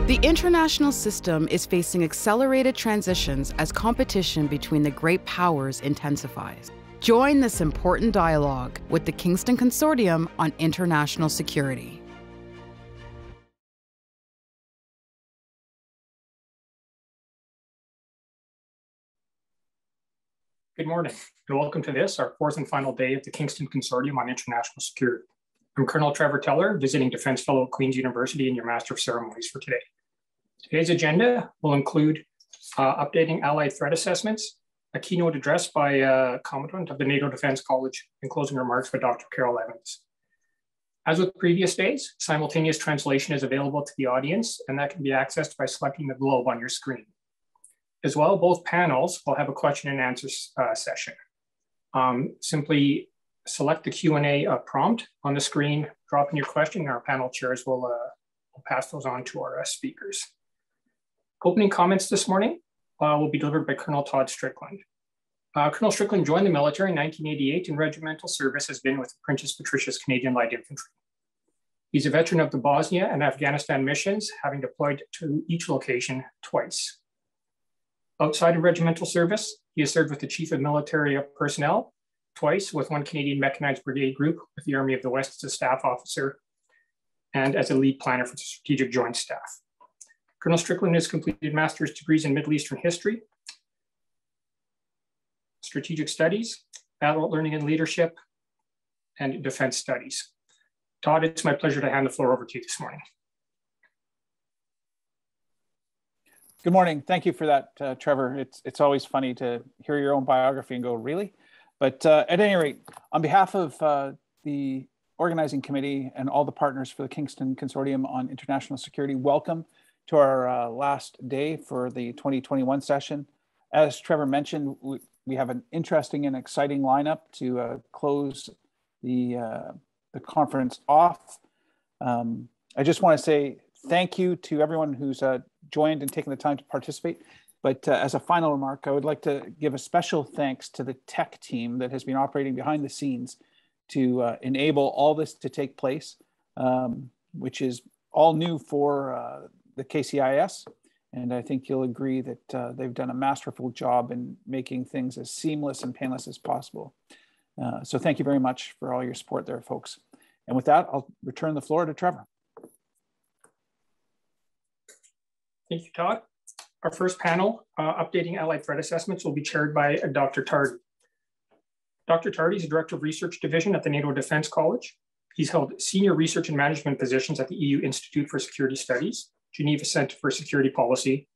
The international system is facing accelerated transitions as competition between the great powers intensifies. Join this important dialogue with the Kingston Consortium on International Security. Good morning, and welcome to this, our fourth and final day of the Kingston Consortium on International Security. I'm Colonel Trevor Teller, visiting Defense Fellow at Queen's University and your Master of Ceremonies for today. Today's agenda will include updating Allied threat assessments, a keynote address by Commandant of the NATO Defense College, and closing remarks by Dr. Carol Evans. As with previous days, simultaneous translation is available to the audience, and that can be accessed by selecting the globe on your screen. As well, both panels will have a question and answer session. Simply select the Q&A prompt on the screen, drop in your question, and our panel chairs will pass those on to our speakers. Opening comments this morning will be delivered by Colonel Todd Strickland. Colonel Strickland joined the military in 1988 and regimental service has been with Princess Patricia's Canadian Light Infantry. He's a veteran of the Bosnia and Afghanistan missions, having deployed to each location twice. Outside of regimental service, he has served with the Chief of Military Personnel twice, with one Canadian Mechanized Brigade Group with the Army of the West as a staff officer, and as a lead planner for the Strategic Joint Staff. Colonel Strickland has completed master's degrees in Middle Eastern History, Strategic Studies, Adult Learning and Leadership, and Defense Studies. Todd, it's my pleasure to hand the floor over to you this morning. Good morning. Thank you for that, Trevor. It's always funny to hear your own biography and go, really? But at any rate, on behalf of the organizing committee and all the partners for the Kingston Consortium on International Security, welcome to our last day for the 2021 session. As Trevor mentioned, we have an interesting and exciting lineup to close the conference off. I just want to say thank you to everyone who's joined and taken the time to participate. But as a final remark, I would like to give a special thanks to the tech team that has been operating behind the scenes to enable all this to take place, which is all new for the KCIS. And I think you'll agree that they've done a masterful job in making things as seamless and painless as possible. So thank you very much for all your support there, folks. And with that, I'll return the floor to Trevor. Thank you, Todd. Our first panel, Updating Allied Threat Assessments, will be chaired by Dr. Tardy. Dr. Tardy is the Director of Research Division at the NATO Defense College. He's held senior research and management positions at the EU Institute for Security Studies, Geneva Center for Security Policy,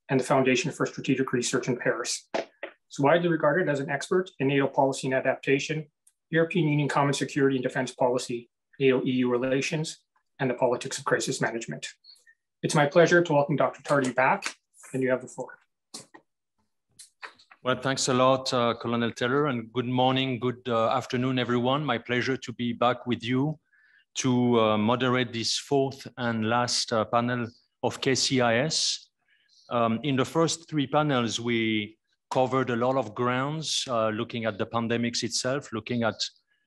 and the Foundation for Strategic Research in Paris. He's widely regarded as an expert in NATO policy and adaptation, European Union Common Security and Defense Policy, NATO-EU relations, and the politics of crisis management. It's my pleasure to welcome Dr. Tardy back, and you have the floor. Well, thanks a lot, Colonel Teller, and good morning, good afternoon, everyone. My pleasure to be back with you to moderate this fourth and last panel of KCIS. In the first three panels, we covered a lot of grounds, looking at the pandemics itself, looking at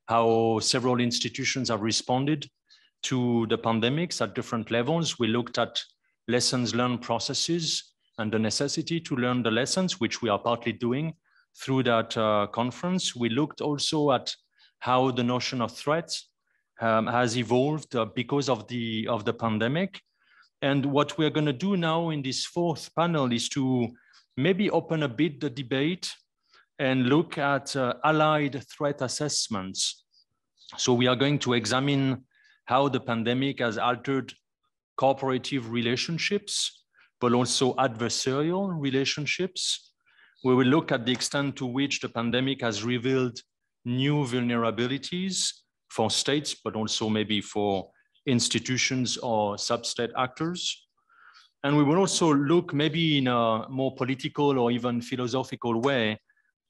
how several institutions have responded to the pandemics at different levels. We looked at lessons learned processes and the necessity to learn the lessons, which we are partly doing through that conference. We looked also at how the notion of threats has evolved because of the pandemic. And what we're going to do now in this fourth panel is to maybe open a bit the debate and look at allied threat assessments. So we are going to examine how the pandemic has altered cooperative relationships, but also adversarial relationships. We will look at the extent to which the pandemic has revealed new vulnerabilities for states, but also maybe for institutions or sub-state actors. And we will also look maybe in a more political or even philosophical way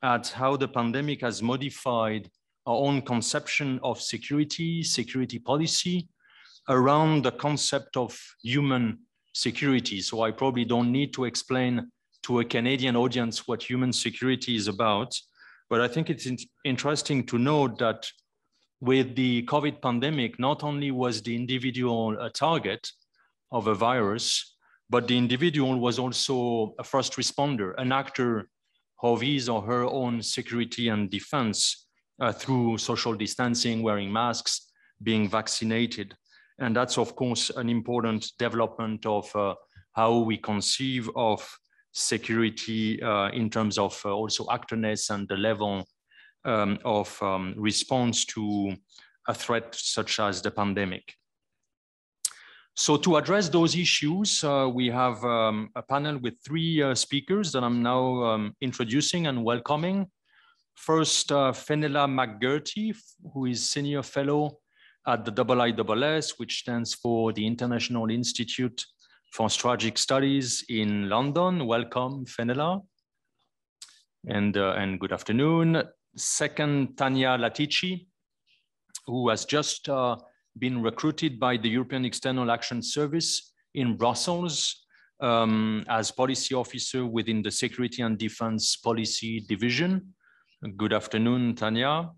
at how the pandemic has modified our own conception of security, security policy around the concept of human security. So I probably don't need to explain to a Canadian audience what human security is about, but I think it's interesting to note that with the COVID pandemic, not only was the individual a target of a virus, but the individual was also a first responder, an actor of his or her own security and defense through social distancing, wearing masks, being vaccinated. And that's, of course, an important development of how we conceive of security in terms of also actorness and the level of response to a threat such as the pandemic. So to address those issues, we have a panel with three speakers that I'm now introducing and welcoming. First, Fenella McGerty, who is Senior Fellow at the IISS, which stands for the International Institute for Strategic Studies in London. Welcome, Fenella. And good afternoon. Second, Tania Latici, who has just been recruited by the European External Action Service in Brussels as policy officer within the Security and Defense Policy Division. Good afternoon, Tania.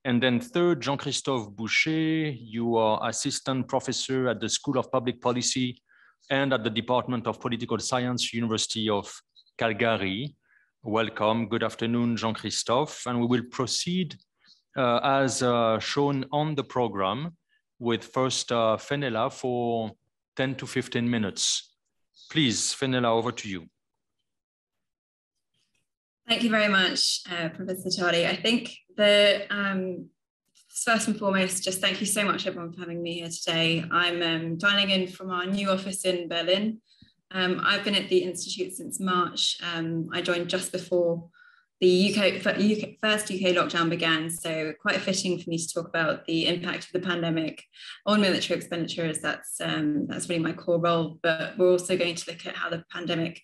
And then third, Jean-Christophe Boucher, you are assistant professor at the School of Public Policy and at the Department of Political Science, University of Calgary. Welcome, good afternoon, Jean-Christophe. And we will proceed as shown on the program with first Fenella for 10 to 15 minutes. Please, Fenella, over to you. Thank you very much, Professor Tardy. I think first and foremost, just thank you so much, everyone, for having me here today. I'm dialing in from our new office in Berlin. I've been at the Institute since March. I joined just before the first UK lockdown began, so quite fitting for me to talk about the impact of the pandemic on military expenditure, as that's really my core role. But we're also going to look at how the pandemic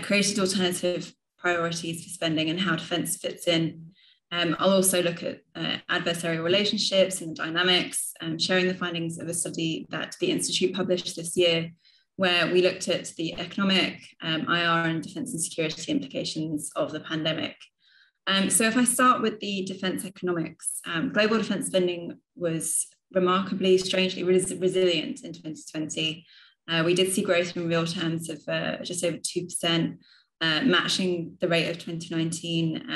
created alternative priorities for spending and how defence fits in. I'll also look at adversarial relationships and dynamics, sharing the findings of a study that the Institute published this year, where we looked at the economic, IR and defence and security implications of the pandemic. So if I start with the defence economics, global defence spending was remarkably, strangely resilient in 2020. We did see growth in real terms of just over 2%, matching the rate of 2019.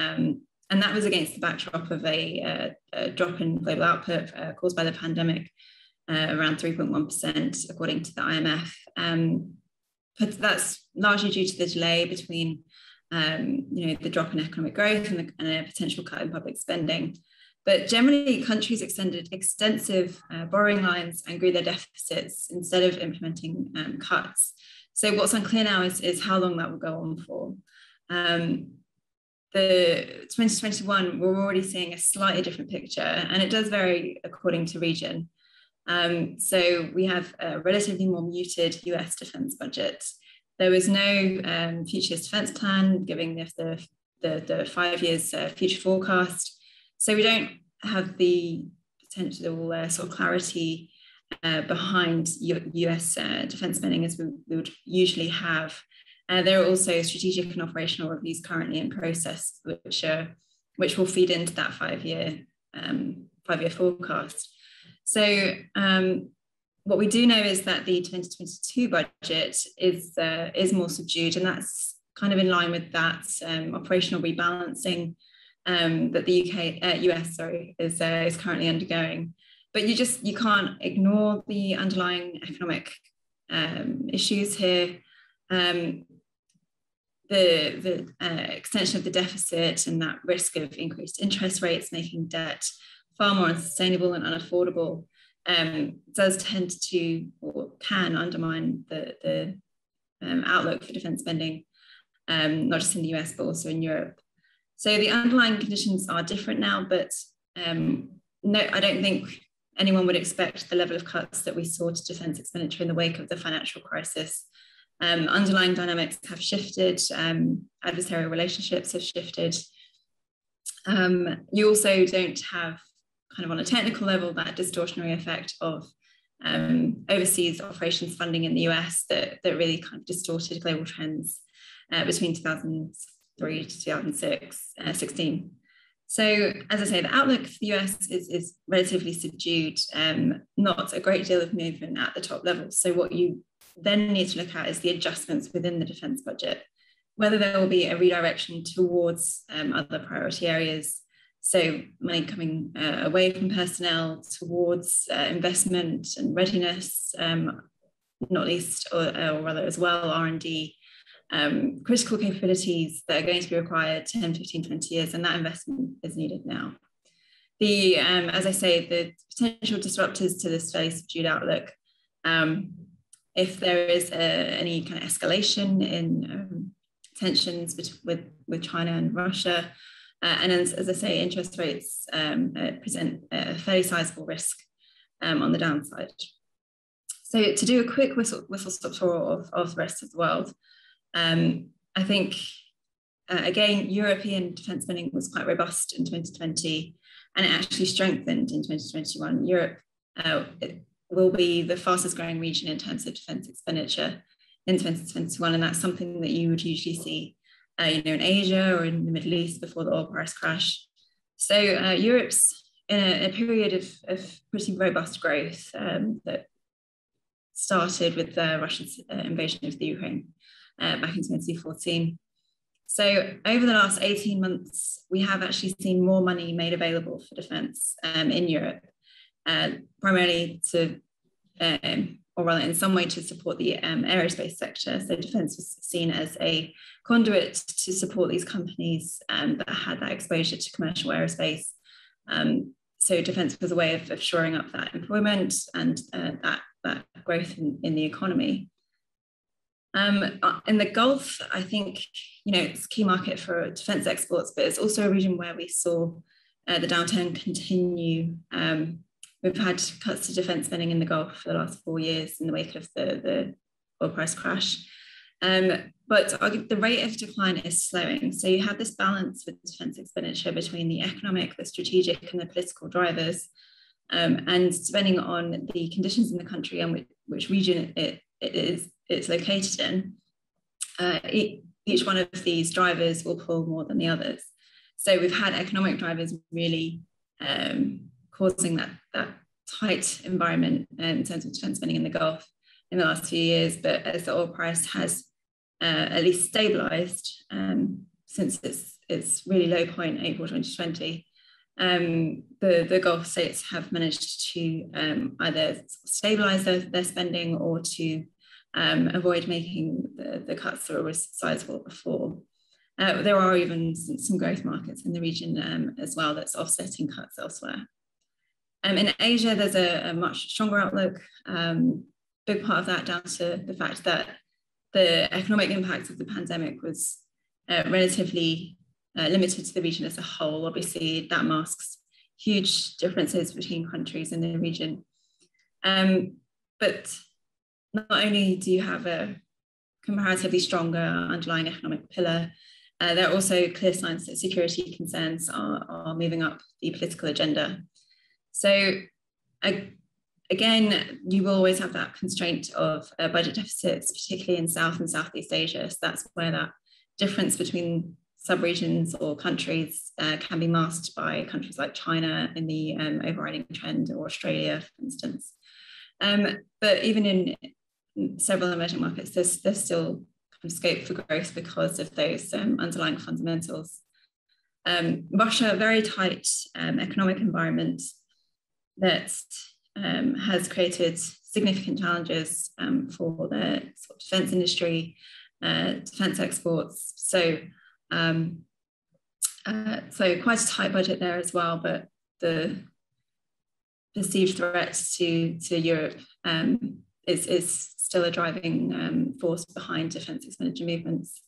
And that was against the backdrop of a drop in global output caused by the pandemic, around 3.1%, according to the IMF. But that's largely due to the delay between the drop in economic growth and a potential cut in public spending. But generally, countries extended extensive borrowing lines and grew their deficits instead of implementing cuts. So what's unclear now is how long that will go on for. The 2021, we're already seeing a slightly different picture, and it does vary according to region. So we have a relatively more muted US defense budget. There was no future defense plan giving the 5 years future forecast. So we don't have the potential sort of clarity behind US defense spending as we would usually have. There are also strategic and operational reviews currently in process, which will feed into that five-year forecast. So what we do know is that the 2022 budget is more subdued, and that's kind of in line with that operational rebalancing that the US is currently undergoing. But you can't ignore the underlying economic issues here. The extension of the deficit and that risk of increased interest rates making debt far more unsustainable and unaffordable does tend to or can undermine the outlook for defence spending, not just in the US but also in Europe. So the underlying conditions are different now, but no, I don't think anyone would expect the level of cuts that we saw to defence expenditure in the wake of the financial crisis. Underlying dynamics have shifted, adversarial relationships have shifted. You also don't have, kind of on a technical level, that distortionary effect of overseas operations funding in the US that really kind of distorted global trends between 2003 to 2016. So, as I say, the outlook for the US is relatively subdued, not a great deal of movement at the top level. So what you then need to look at is the adjustments within the defence budget, whether there will be a redirection towards other priority areas. So money coming away from personnel towards investment and readiness, not least, or rather as well, R&D, critical capabilities that are going to be required 10, 15, 20 years, and that investment is needed now. As I say, the potential disruptors to this fairly subdued outlook, if there is any kind of escalation in tensions with China and Russia, and as I say, interest rates present a fairly sizable risk on the downside. So to do a quick whistle-stop tour of the rest of the world, I think, again, European defence spending was quite robust in 2020, and it actually strengthened in 2021. Europe will be the fastest growing region in terms of defence expenditure in 2021, and that's something that you would usually see in Asia or in the Middle East before the oil price crash. So Europe's in a period of pretty robust growth that started with the Russian invasion of the Ukraine back in 2014. So over the last 18 months, we have actually seen more money made available for defence in Europe, primarily to, or rather in some way to support the aerospace sector. So defence was seen as a conduit to support these companies that had that exposure to commercial aerospace. So defence was a way of shoring up that employment and that growth in the economy. In the Gulf, I think, it's a key market for defence exports, but it's also a region where we saw the downturn continue. We've had cuts to defence spending in the Gulf for the last 4 years in the wake of the oil price crash. But the rate of decline is slowing. So you have this balance with defence expenditure between the economic, the strategic, and the political drivers. And depending on the conditions in the country and which region it's located in, each one of these drivers will pull more than the others. So we've had economic drivers really causing that tight environment in terms of defence spending in the Gulf in the last few years. But as the oil price has at least stabilised since its really low point, April 2020, the Gulf states have managed to either stabilise their spending or to avoid making the cuts that were sizable before. There are even some growth markets in the region as well that's offsetting cuts elsewhere. In Asia, there's a much stronger outlook. Big part of that down to the fact that the economic impact of the pandemic was relatively limited to the region as a whole. Obviously, that masks huge differences between countries in the region. But not only do you have a comparatively stronger underlying economic pillar, there are also clear signs that security concerns are moving up the political agenda. So again, you will always have that constraint of budget deficits, particularly in South and Southeast Asia. So that's where that difference between sub-regions or countries can be masked by countries like China in the overriding trend, or Australia, for instance. But even in several emerging markets, there's still kind of scope for growth because of those underlying fundamentals. Russia, a very tight economic environment that has created significant challenges for the sort of defence industry, defence exports. So quite a tight budget there as well, but the perceived threats to Europe is still a driving force behind defence expenditure movements.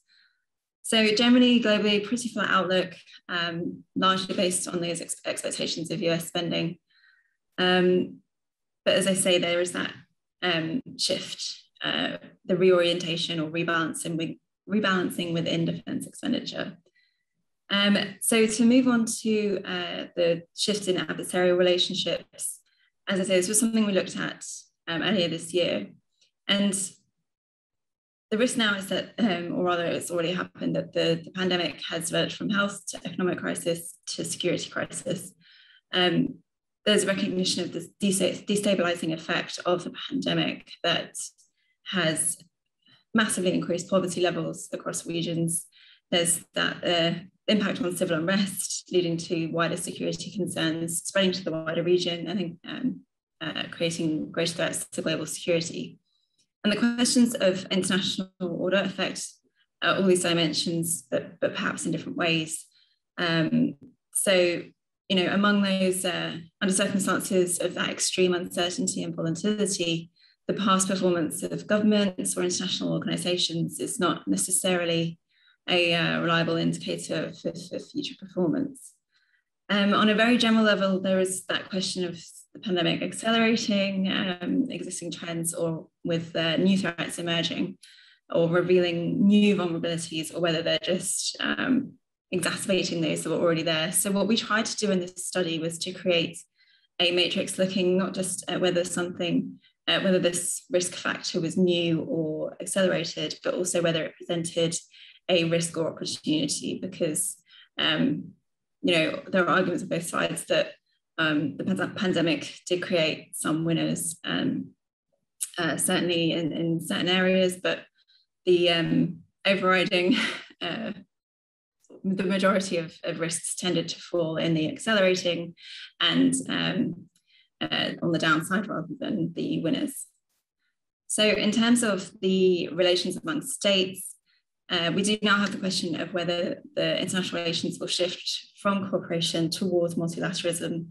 So generally, globally, pretty flat outlook, largely based on those expectations of US spending. But as I say, there is that shift, the reorientation or rebalancing within defence expenditure. So to move on to the shift in adversarial relationships, as I say, this was something we looked at earlier this year. And the risk now is that, or rather it's already happened, that the pandemic has developed from health to economic crisis to security crisis. There's recognition of this destabilizing effect of the pandemic that has massively increased poverty levels across regions. There's that impact on civil unrest, leading to wider security concerns, spreading to the wider region, and creating greater threats to global security. And the questions of international order affect all these dimensions, but perhaps in different ways. So, among those, under circumstances of that extreme uncertainty and volatility, the past performance of governments or international organizations is not necessarily a reliable indicator for future performance. On a very general level, there is that question of the pandemic accelerating existing trends, or with new threats emerging, or revealing new vulnerabilities, or whether they're just exacerbating those that were already there. So what we tried to do in this study was to create a matrix looking not just at whether whether this risk factor was new or accelerated, but also whether it presented a risk or opportunity, because there are arguments on both sides that the pandemic did create some winners, certainly in certain areas, but the overriding, the majority of risks tended to fall in the accelerating and on the downside rather than the winners. So in terms of the relations among states, we do now have the question of whether the international relations will shift from cooperation towards multilateralism,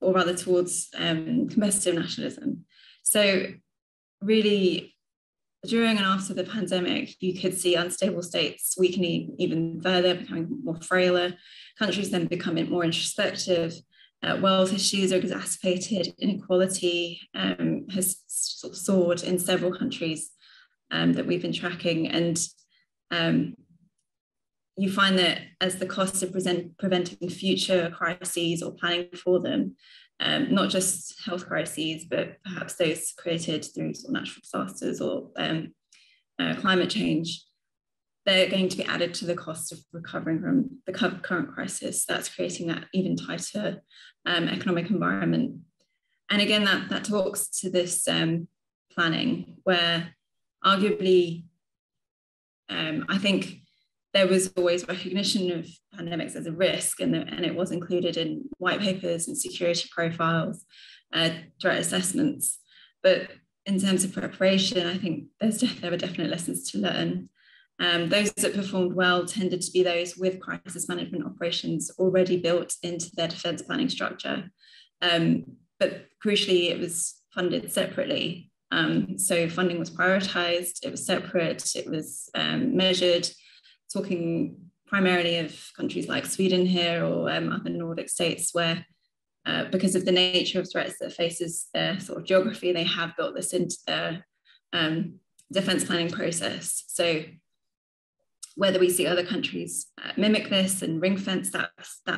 or rather towards competitive nationalism. So really, during and after the pandemic, you could see unstable states weakening even further, becoming more frailer. Countries then become more introspective. Wealth issues are exacerbated. Inequality has sort of soared in several countries that we've been tracking. And you find that as the costs of preventing future crises or planning for them, not just health crises, but perhaps those created through sort of natural disasters or climate change, they're going to be added to the cost of recovering from the current crisis. That's creating that even tighter economic environment. And again, that talks to this planning, where arguably, I think there was always recognition of pandemics as a risk, and it was included in white papers and security profiles, threat assessments. But in terms of preparation, I think there were definite lessons to learn. Those that performed well tended to be those with crisis management operations already built into their defense planning structure. But crucially, it was funded separately. So funding was prioritized, it was separate, it was measured, talking primarily of countries like Sweden here, or other Nordic states, where because of the nature of threats that faces their sort of geography, they have built this into their defense planning process. So whether we see other countries mimic this and ring fence that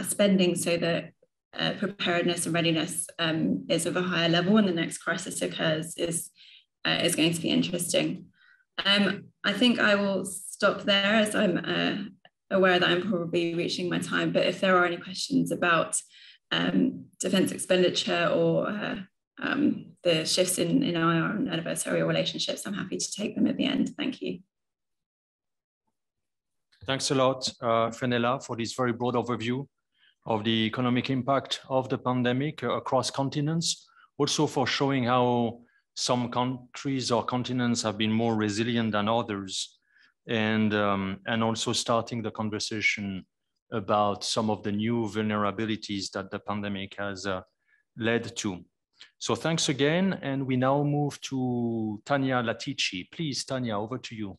spending so that preparedness and readiness is of a higher level when the next crisis occurs is going to be interesting. I think I will stop there, as I'm aware that I'm probably reaching my time, but if there are any questions about defense expenditure or the shifts in IR and adversarial relationships, I'm happy to take them at the end. Thank you. Thanks a lot, Fenella, for this very broad overview of the economic impact of the pandemic across continents, also for showing how some countries or continents have been more resilient than others, and also starting the conversation about some of the new vulnerabilities that the pandemic has led to. So thanks again, and we now move to Tania Latici. Please, Tania, over to you.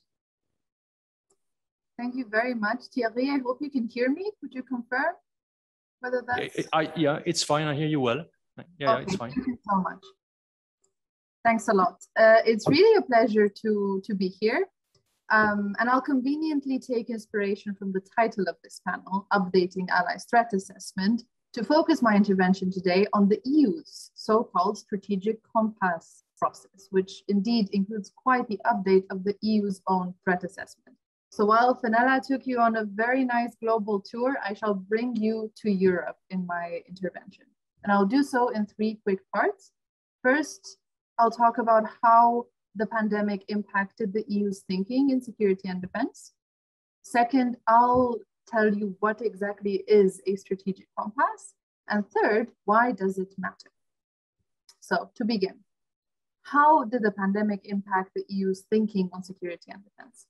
Thank you very much, Thierry. I hope you can hear me. Could you confirm whether that's... Yeah, it's fine. I hear you well. Yeah, okay, it's fine. Thank you so much. Thanks a lot. It's really a pleasure to be here. And I'll conveniently take inspiration from the title of this panel, Updating Allies Threat Assessment, to focus my intervention today on the EU's so-called strategic compass process, which indeed includes quite the update of the EU's own threat assessment. So while Fenella took you on a very nice global tour, I shall bring you to Europe in my intervention. And I'll do so in 3 quick parts. First, I'll talk about how the pandemic impacted the EU's thinking in security and defense. Second, I'll tell you what exactly is a strategic compass. And third, why does it matter? So to begin, how did the pandemic impact the EU's thinking on security and defense?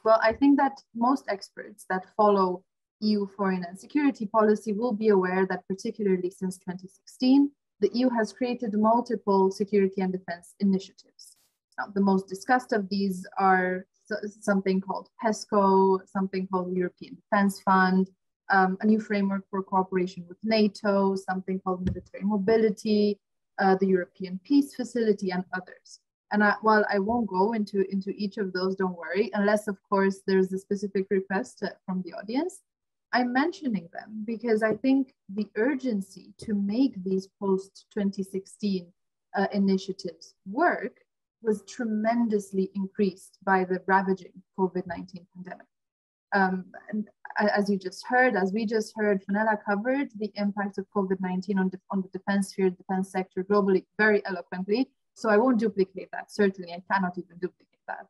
Well, I think that most experts that follow EU foreign and security policy will be aware that particularly since 2016, the EU has created multiple security and defense initiatives. Now, the most discussed of these are something called PESCO, something called European Defense Fund, a new framework for cooperation with NATO, something called military mobility, the European Peace Facility, and others. And while I won't go into each of those, don't worry, unless of course there's a specific request from the audience, I'm mentioning them because I think the urgency to make these post-2016 initiatives work was tremendously increased by the ravaging COVID-19 pandemic. And as we just heard, Fenella covered the impact of COVID-19 on the defense sphere, defense sector globally very eloquently. So I won't duplicate that. Certainly, I cannot even duplicate that.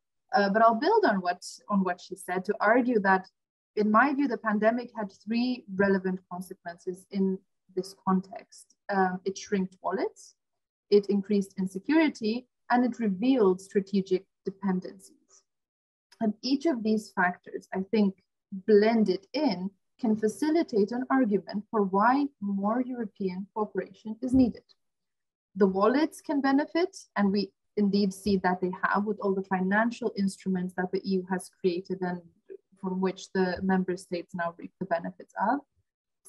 But I'll build on what she said to argue that, in my view, the pandemic had three relevant consequences in this context. It shrinked wallets, it increased insecurity, and it revealed strategic dependencies. And each of these factors, I think, blended in, can facilitate an argument for why more European cooperation is needed. The wallets can benefit, and we indeed see that they have with all the financial instruments that the EU has created and from which the member states now reap the benefits of.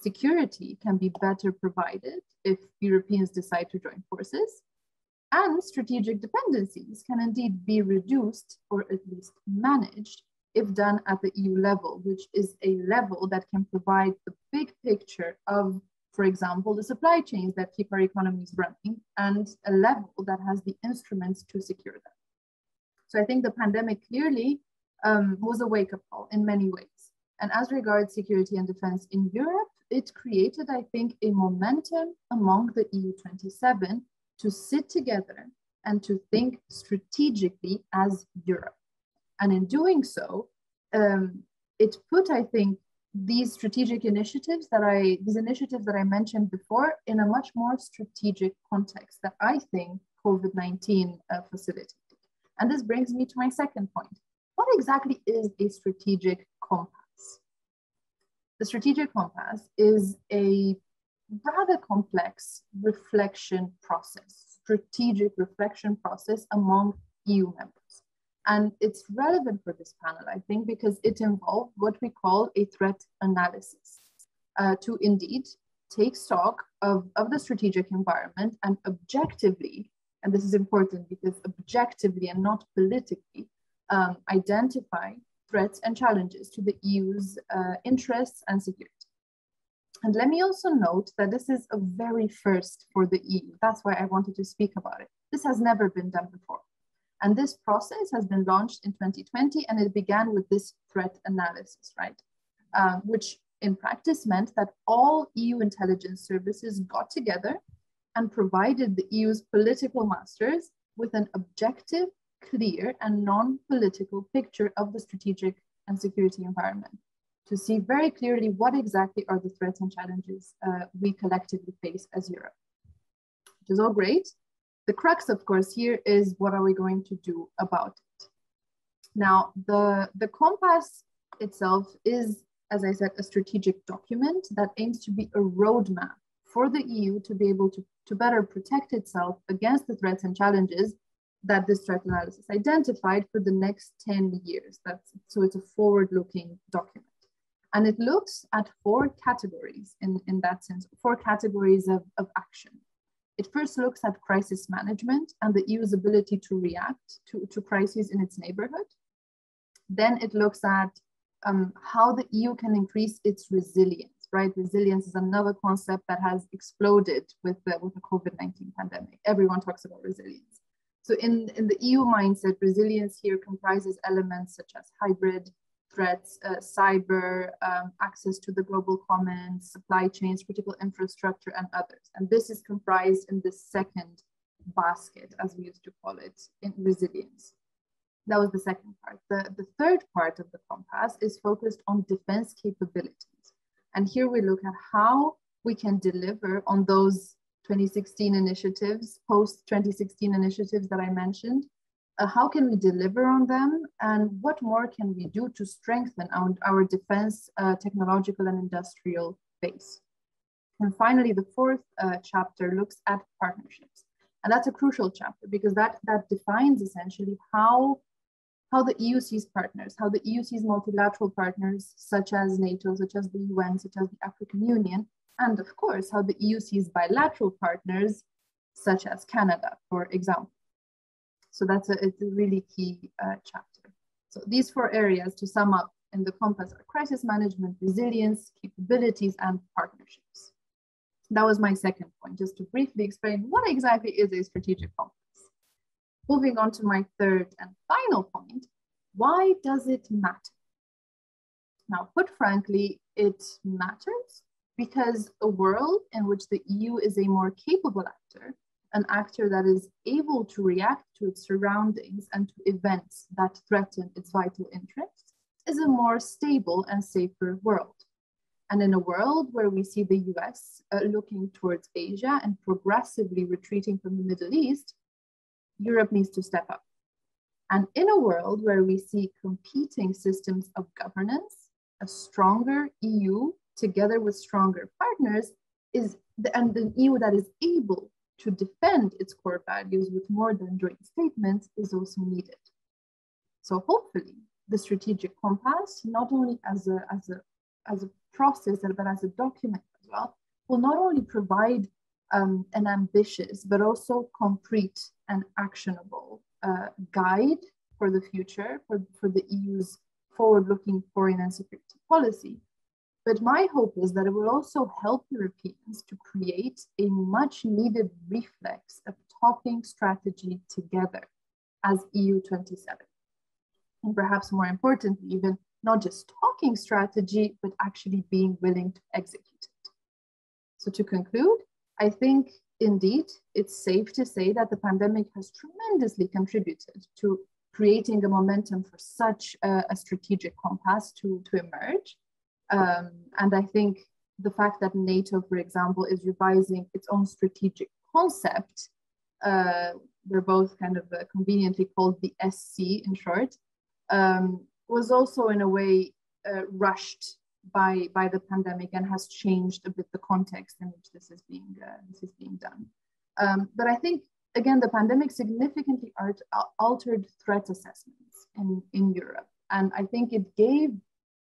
Security can be better provided if Europeans decide to join forces. And strategic dependencies can indeed be reduced or at least managed if done at the EU level, which is a level that can provide the big picture of, for example, the supply chains that keep our economies running, and a level that has the instruments to secure them. So I think the pandemic clearly was a wake-up call in many ways. And as regards security and defense in Europe, it created, I think, a momentum among the EU 27 to sit together and to think strategically as Europe. And in doing so, it put, I think, these strategic initiatives that I mentioned before in a much more strategic context that I think COVID-19 facilitated. And this brings me to my second point. What exactly is a strategic compass? The strategic compass is a rather complex reflection process, strategic reflection process among EU members. And it's relevant for this panel, I think, because it involved what we call a threat analysis to indeed take stock of the strategic environment and objectively, and this is important because objectively and not politically, identify threats and challenges to the EU's interests and security. And let me also note that this is a very first for the EU. That's why I wanted to speak about it. This has never been done before. And this process has been launched in 2020, and it began with this threat analysis, right? Which in practice meant that all EU intelligence services got together and provided the EU's political masters with an objective, clear, and non-political picture of the strategic and security environment, to see very clearly what exactly are the threats and challenges we collectively face as Europe. Which is all great. The crux, of course, here is what are we going to do about it? Now, the compass itself is, as I said, a strategic document that aims to be a roadmap for the EU to be able to better protect itself against the threats and challenges that this threat analysis identified for the next 10 years. So it's a forward-looking document. And it looks at four categories in that sense, four categories of action. It first looks at crisis management and the EU's ability to react to crises in its neighborhood. Then it looks at how the EU can increase its resilience, right? Resilience is another concept that has exploded with the COVID-19 pandemic. Everyone talks about resilience. So in the EU mindset, resilience here comprises elements such as hybrid threats, cyber, access to the global commons, supply chains, critical infrastructure, and others. And this is comprised in the second basket, as we used to call it, in resilience. That was the second part. The third part of the compass is focused on defense capabilities. And here we look at how we can deliver on those 2016 initiatives, post-2016 initiatives that I mentioned. How can we deliver on them, and what more can we do to strengthen our defense technological and industrial base? And finally, the fourth chapter looks at partnerships. And that's a crucial chapter because that defines essentially how the EU sees partners, how the EU sees multilateral partners such as NATO, such as the UN, such as the African Union, and of course, how the EU sees bilateral partners such as Canada, for example. So it's a really key chapter. So these four areas, to sum up in the compass, are crisis management, resilience, capabilities, and partnerships. That was my second point, just to briefly explain what exactly is a strategic compass. Moving on to my third and final point, why does it matter? Now, put frankly, it matters because a world in which the EU is a more capable actor, an actor that is able to react to its surroundings and to events that threaten its vital interests, is a more stable and safer world. And in a world where we see the US looking towards Asia and progressively retreating from the Middle East, Europe needs to step up. And in a world where we see competing systems of governance, a stronger EU together with stronger partners and an EU that is able to defend its core values with more than joint statements is also needed. So hopefully the strategic compass, not only as a process, but as a document as well, will not only provide an ambitious, but also concrete and actionable guide for the future, for the EU's forward-looking foreign and security policy. But my hope is that it will also help Europeans to create a much needed reflex of talking strategy together as EU 27. And perhaps more importantly, even not just talking strategy, but actually being willing to execute it. So to conclude, I think indeed it's safe to say that the pandemic has tremendously contributed to creating a momentum for such a strategic compass to emerge. And I think the fact that NATO, for example, is revising its own strategic concept, they're both kind of conveniently called the SC in short, was also in a way rushed by the pandemic and has changed a bit the context in which this is being done. But I think, again, the pandemic significantly altered threat assessments in Europe. And I think it gave,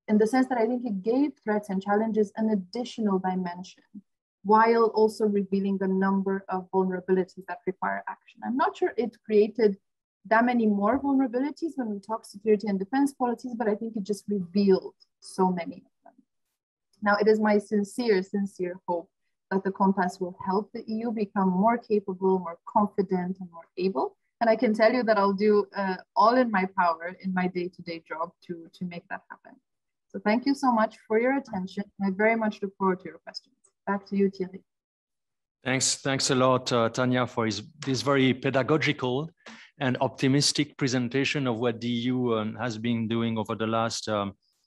in the sense that I think it gave threats and challenges an additional dimension, while also revealing the number of vulnerabilities that require action. I'm not sure it created that many more vulnerabilities when we talk security and defense policies, but I think it just revealed so many of them. Now, it is my sincere hope that the compass will help the EU become more capable, more confident, and more able. And I can tell you that I'll do all in my power in my day-to-day job to make that happen. So thank you so much for your attention. I very much look forward to your questions. Back to you, Thierry. Thanks a lot, Tania, for this very pedagogical and optimistic presentation of what the EU has been doing over the last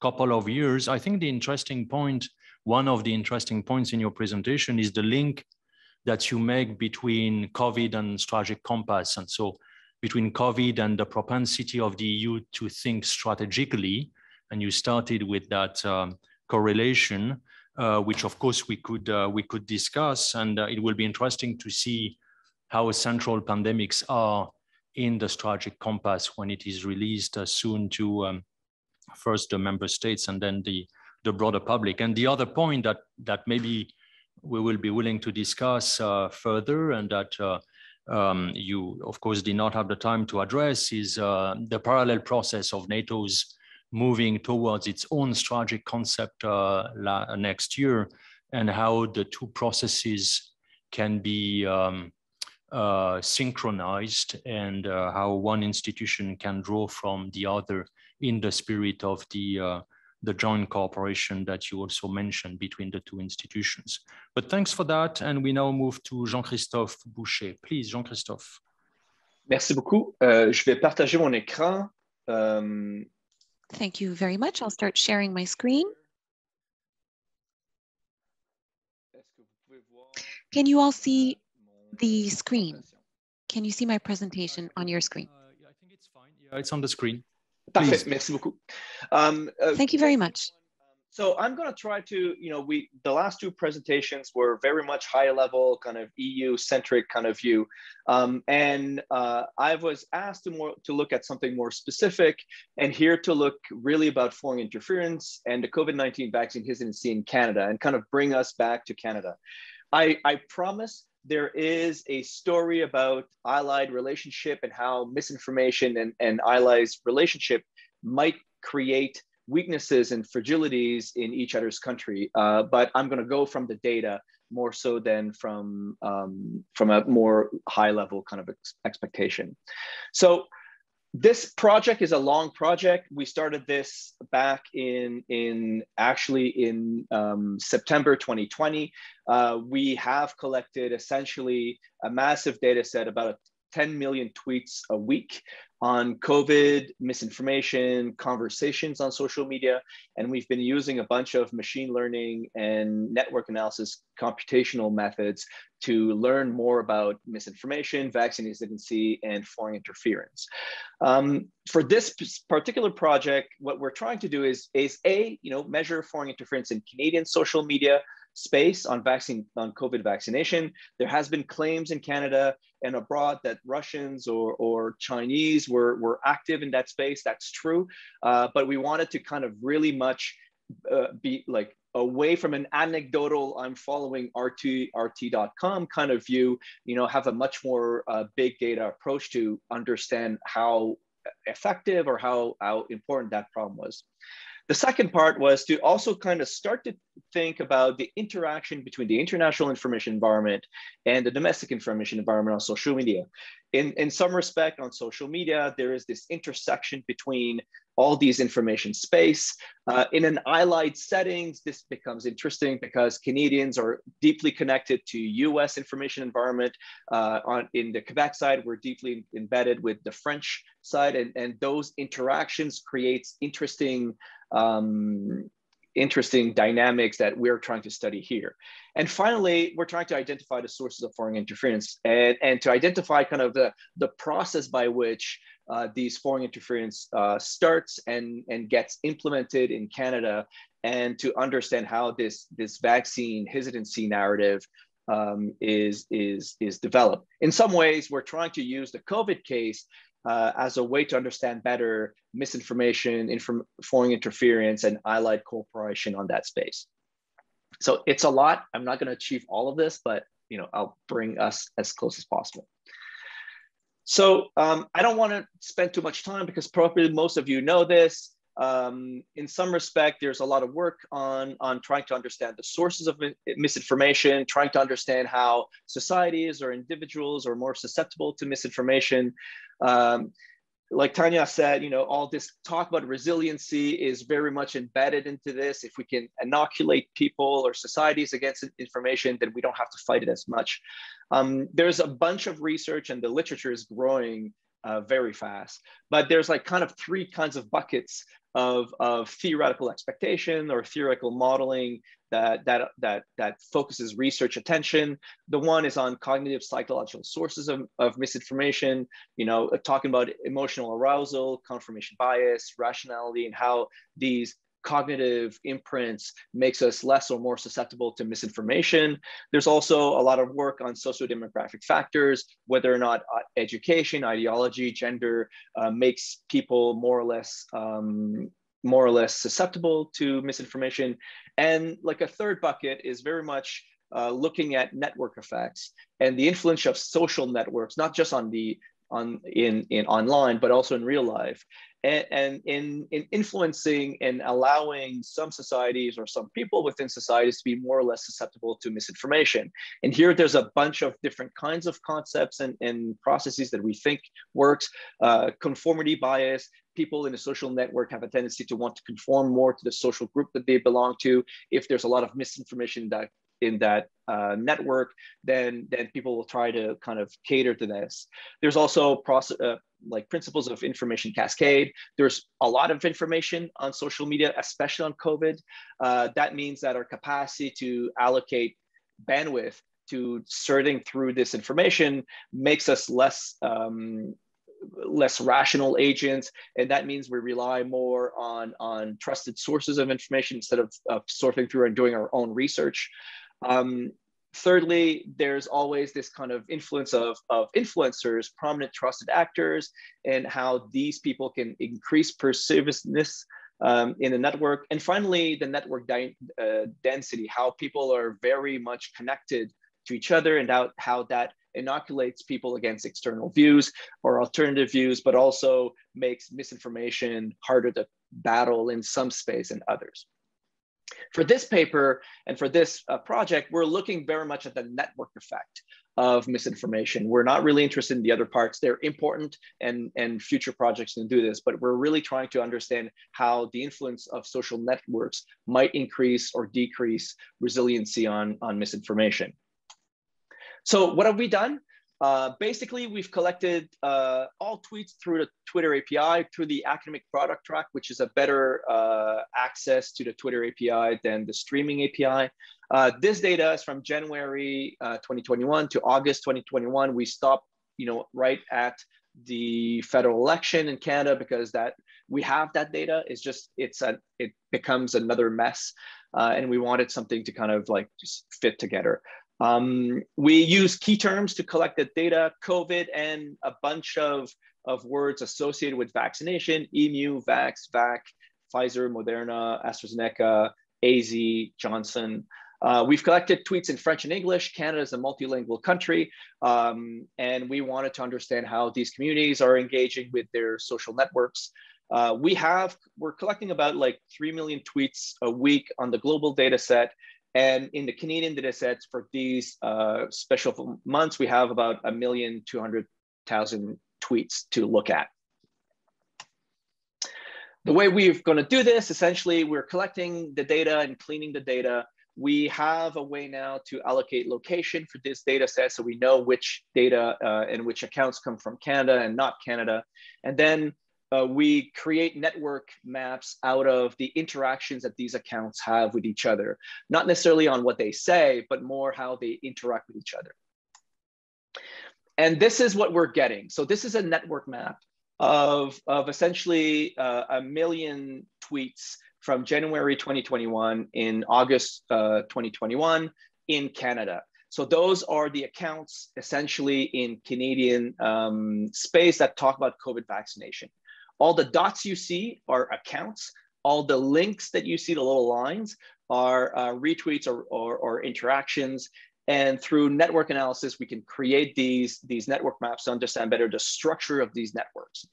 couple of years. I think the interesting point, one of the interesting points in your presentation is the link that you make between COVID and strategic compass. And so between COVID and the propensity of the EU to think strategically, and you started with that correlation, which of course we could discuss, and it will be interesting to see how central pandemics are in the strategic compass when it is released soon to first the member states and then the broader public. And the other point that maybe we will be willing to discuss further, and that you of course did not have the time to address, is the parallel process of NATO's moving towards its own strategic concept next year, and how the two processes can be synchronized, and how one institution can draw from the other in the spirit of the the joint cooperation that you also mentioned between the two institutions. But thanks for that. And we now move to Jean-Christophe Boucher. Please, Jean-Christophe. Merci beaucoup. Je vais partager mon écran. Thank you very much. I'll start sharing my screen. Can you all see the screen? Can you see my presentation on your screen? Yeah, I think it's fine. Yeah, it's on the screen. Parfait, merci beaucoup. Thank you very much. So I'm going to try to, the last two presentations were very much high level, kind of EU-centric kind of view. I was asked to look at something more specific, and here to look really about foreign interference and the COVID-19 vaccine hesitancy in Canada, and kind of bring us back to Canada. I promise there is a story about allied relationship and how misinformation and allies relationship might create weaknesses and fragilities in each other's country. But I'm going to go from the data more so than from a more high level kind of expectation. So this project is a long project. We started this back in September 2020. We have collected essentially a massive data set, about 10 million tweets a week on COVID, misinformation, conversations on social media. And we've been using a bunch of machine learning and network analysis computational methods to learn more about misinformation, vaccine hesitancy, and foreign interference. For this particular project, what we're trying to do is measure foreign interference in Canadian social media space on COVID vaccination. There has been claims in Canada and abroad that Russians or Chinese were active in that space. That's true, but we wanted to kind of really much be like away from an anecdotal, I'm following RT.com kind of view, have a much more big data approach to understand how effective or how important that problem was. The second part was to also kind of start to think about the interaction between the international information environment and the domestic information environment on social media. In some respect on social media, there is this intersection between all these information space. In an allied settings, this becomes interesting because Canadians are deeply connected to US information environment. In the Quebec side, we're deeply embedded with the French side, and those interactions creates interesting dynamics that we're trying to study here. And finally, we're trying to identify the sources of foreign interference and to identify kind of the process by which these foreign interference starts and gets implemented in Canada, and to understand how this vaccine hesitancy narrative is developed. In some ways, we're trying to use the COVID case as a way to understand better misinformation, foreign interference, and allied cooperation on that space. So it's a lot. I'm not going to achieve all of this, but I'll bring us as close as possible. So I don't want to spend too much time because probably most of you know this. In some respect, there's a lot of work on trying to understand the sources of misinformation, trying to understand how societies or individuals are more susceptible to misinformation. Like Tania said, all this talk about resiliency is very much embedded into this. If we can inoculate people or societies against information, then we don't have to fight it as much. There's a bunch of research, and the literature is growing very fast, but there's like kind of three kinds of buckets of theoretical expectation or theoretical modeling that focuses research attention. The one is on cognitive psychological sources of misinformation, talking about emotional arousal, confirmation bias, rationality, and how these cognitive imprints makes us less or more susceptible to misinformation. There's also a lot of work on socio-demographic factors, whether or not education, ideology, gender makes people more or less susceptible to misinformation. And like a third bucket is very much looking at network effects and the influence of social networks, not just on the in online, but also in real life, and in influencing and allowing some societies or some people within societies to be more or less susceptible to misinformation. And here there's a bunch of different kinds of concepts and processes that we think works. Conformity bias. People in a social network have a tendency to want to conform more to the social group that they belong to. If there's a lot of misinformation in that network, then people will try to kind of cater to this. There's also like principles of information cascade. There's a lot of information on social media, especially on COVID. That means that our capacity to allocate bandwidth to sorting through this information makes us less rational agents, and that means we rely more on trusted sources of information instead of sorting through and doing our own research. Thirdly, there's always this kind of influence of influencers, prominent trusted actors, and how these people can increase pervasiveness in the network. And finally, the network density, how people are very much connected to each other, and how that inoculates people against external views or alternative views, but also makes misinformation harder to battle in some space than others. For this paper and for this project, we're looking very much at the network effect of misinformation. We're not really interested in the other parts. They're important, and future projects can do this, but we're really trying to understand how the influence of social networks might increase or decrease resiliency on misinformation. So what have we done? Basically, we've collected all tweets through the Twitter API, through the academic product track, which is a better access to the Twitter API than the streaming API. This data is from January 2021 to August 2021. We stopped, right at the federal election in Canada because we have that data. It's just it becomes another mess, and we wanted something to kind of like just fit together. We use key terms to collect the data, COVID, and a bunch of words associated with vaccination: emu, vax, vac, Pfizer, Moderna, AstraZeneca, AZ, Johnson. We've collected tweets in French and English. Canada is a multilingual country, and we wanted to understand how these communities are engaging with their social networks. We're collecting about like 3 million tweets a week on the global data set. And in the Canadian data sets for these special months, we have about 1,200,000 tweets to look at. The way we're going to do this, essentially, we're collecting the data and cleaning the data. We have a way now to allocate location for this data set, so we know which data and which accounts come from Canada and not Canada. And then we create network maps out of the interactions that these accounts have with each other, not necessarily on what they say, but more how they interact with each other. And this is what we're getting. So this is a network map of essentially 1 million tweets from January 2021 in August 2021 in Canada. So those are the accounts essentially in Canadian space that talk about COVID vaccination. All the dots you see are accounts. All the links that you see, the little lines, are retweets or interactions. And through network analysis, we can create these network maps to understand better the structure of these networks.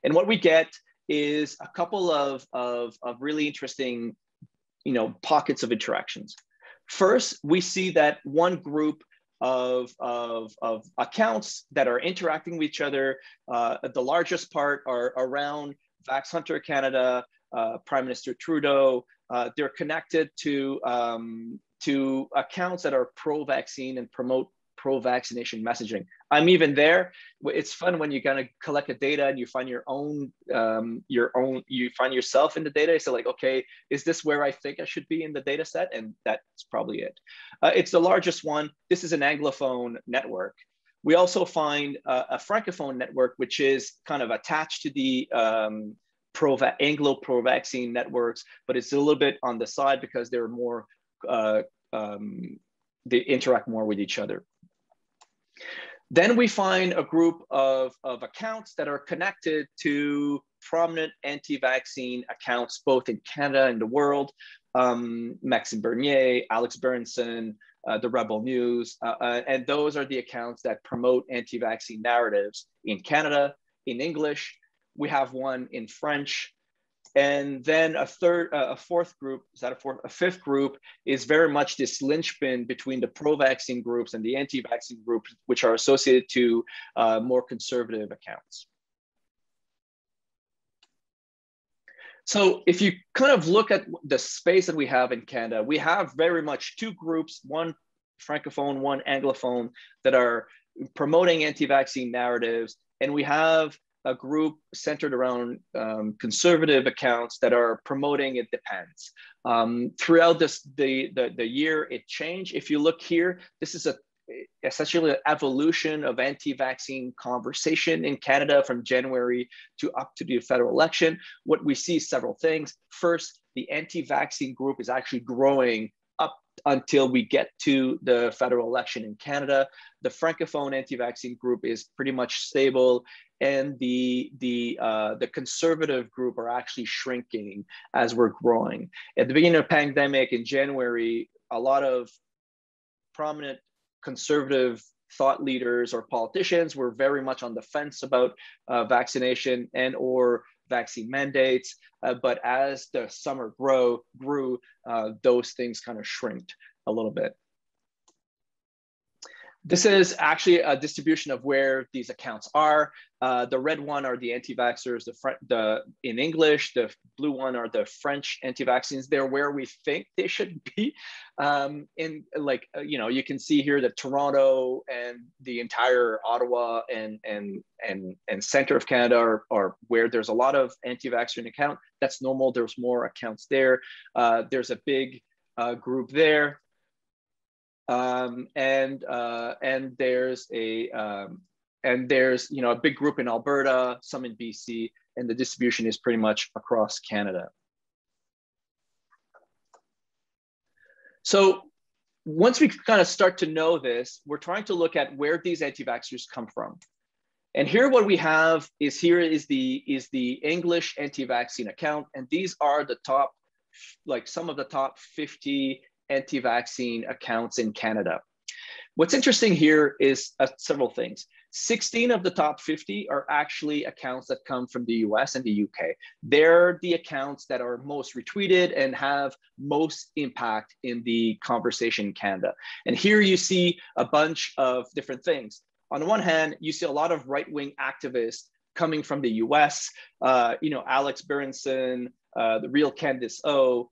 And what we get is a couple of really interesting, pockets of interactions. First, we see that one group of accounts that are interacting with each other, the largest part are around Vax Hunter Canada, Prime Minister Trudeau. They're connected to accounts that are pro-vaccine and promote pro-vaccination messaging. I'm even there. It's fun when you kind of collect the data and you find you find yourself in the data. So like, okay, is this where I think I should be in the data set? And that's probably it. It's the largest one. This is an Anglophone network. We also find a Francophone network, which is kind of attached to the Anglo pro-vaccine networks, but it's a little bit on the side because they're more, they interact more with each other. Then we find a group of accounts that are connected to prominent anti-vaccine accounts, both in Canada and the world. Maxime Bernier, Alex Berenson, the Rebel News, and those are the accounts that promote anti-vaccine narratives in Canada, in English. We have one in French. And then a fifth group is very much this linchpin between the pro-vaccine groups and the anti-vaccine groups, which are associated to more conservative accounts. So if you kind of look at the space that we have in Canada, we have very much two groups, one Francophone, one Anglophone, that are promoting anti-vaccine narratives. And we have a group centered around conservative accounts that are promoting it depends. Throughout the year, it changed. If you look here, this is essentially an evolution of anti-vaccine conversation in Canada from January to up to the federal election. What we see is several things. First, the anti-vaccine group is actually growing up until we get to the federal election in Canada. The Francophone anti-vaccine group is pretty much stable, and the conservative group are actually shrinking as we're growing. At the beginning of the pandemic in January, a lot of prominent conservative thought leaders or politicians were very much on the fence about vaccination and or vaccine mandates. But as the summer grew, those things kind of shrinked a little bit. This is actually a distribution of where these accounts are. The red one are the anti-vaxxers, in English. The blue one are the French anti-vaccines. They're where we think they should be. You can see here that Toronto and the entire Ottawa and center of Canada are where there's a lot of anti-vaxxer account. That's normal. There's more accounts there. There's a big group there. And there's a big group in Alberta, some in BC, and the distribution is pretty much across Canada. So once we kind of start to know this, we're trying to look at where these anti-vaxxers come from. And here what we have is the English anti-vaccine account, and these are the top, some of the top 50 anti-vaccine accounts in Canada. What's interesting here is several things. 16 of the top 50 are actually accounts that come from the US and the UK. They're the accounts that are most retweeted and have most impact in the conversation in Canada. And here you see a bunch of different things. On the one hand, you see a lot of right-wing activists coming from the US, Alex Berenson, the real Candace O,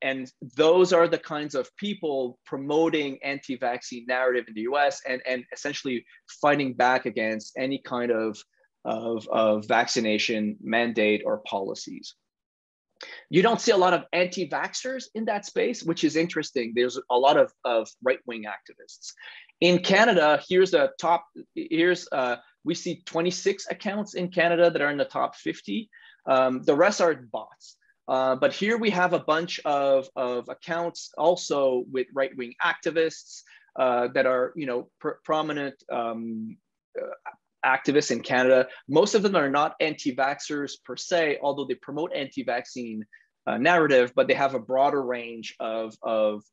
and those are the kinds of people promoting anti-vaccine narrative in the US and essentially fighting back against any kind of vaccination mandate or policies. You don't see a lot of anti-vaxxers in that space, which is interesting. There's a lot of right-wing activists. In Canada, we see 26 accounts in Canada that are in the top 50. The rest are bots. But here we have a bunch of accounts also with right-wing activists that are, prominent activists in Canada. Most of them are not anti-vaxxers per se, although they promote anti-vaccine narrative, but they have a broader range of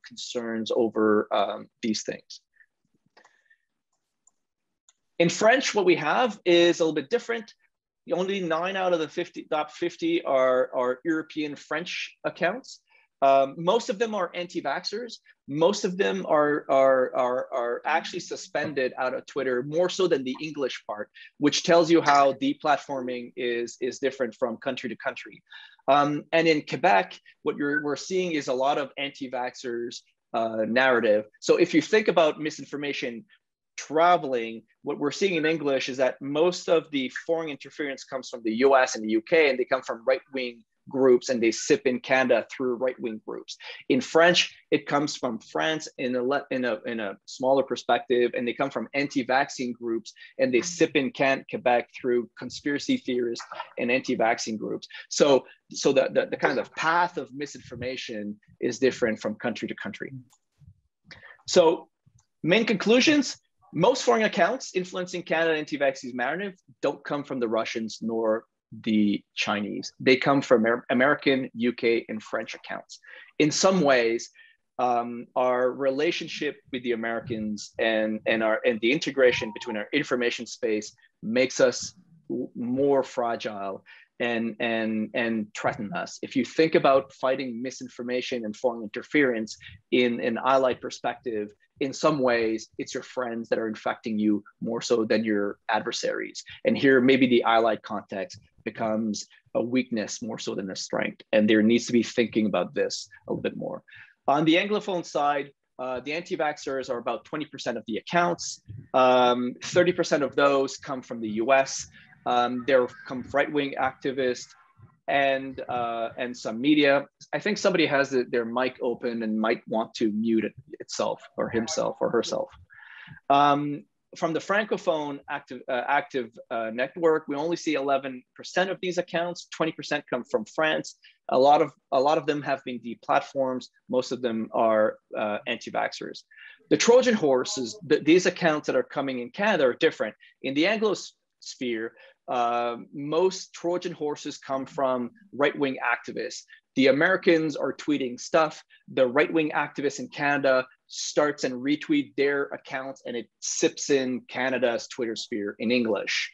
concerns over these things. In French, what we have is a little bit different. Only 9 out of the top 50 are European French accounts. Most of them are anti-vaxxers. Most of them are actually suspended out of Twitter, more so than the English part, which tells you how deplatforming is different from country to country. And in Quebec, what we're seeing is a lot of anti-vaxxers narrative. So if you think about misinformation traveling, what we're seeing in English is that most of the foreign interference comes from the US and the UK, and they come from right-wing groups, and they sip in Canada through right-wing groups. In French, it comes from France in a smaller perspective, and they come from anti-vaccine groups, and they sip in Quebec through conspiracy theorists and anti-vaccine groups. So the kind of path of misinformation is different from country to country. So main conclusions. Most foreign accounts influencing Canada anti-vaccine narrative don't come from the Russians nor the Chinese. They come from American, UK, and French accounts. In some ways, our relationship with the Americans and the integration between our information space makes us more fragile and threaten us. If you think about fighting misinformation and foreign interference in an allied perspective, in some ways, it's your friends that are infecting you more so than your adversaries. And here, maybe the allied context becomes a weakness more so than a strength. And there needs to be thinking about this a little bit more. On the Anglophone side, the anti-vaxxers are about 20% of the accounts. 30% of those come from the US. There come right-wing activists and some media. I think somebody has their mic open and might want to mute itself or himself or herself. From the Francophone active network, we only see 11% of these accounts. 20% come from France. A lot of them have been deplatformed. Most of them are anti-vaxxers. The Trojan horses, these accounts that are coming in Canada are different. In the Anglo sphere, most Trojan horses come from right-wing activists. The Americans are tweeting stuff. The right-wing activists in Canada starts and retweet their accounts, and it sips in Canada's Twitter sphere in English.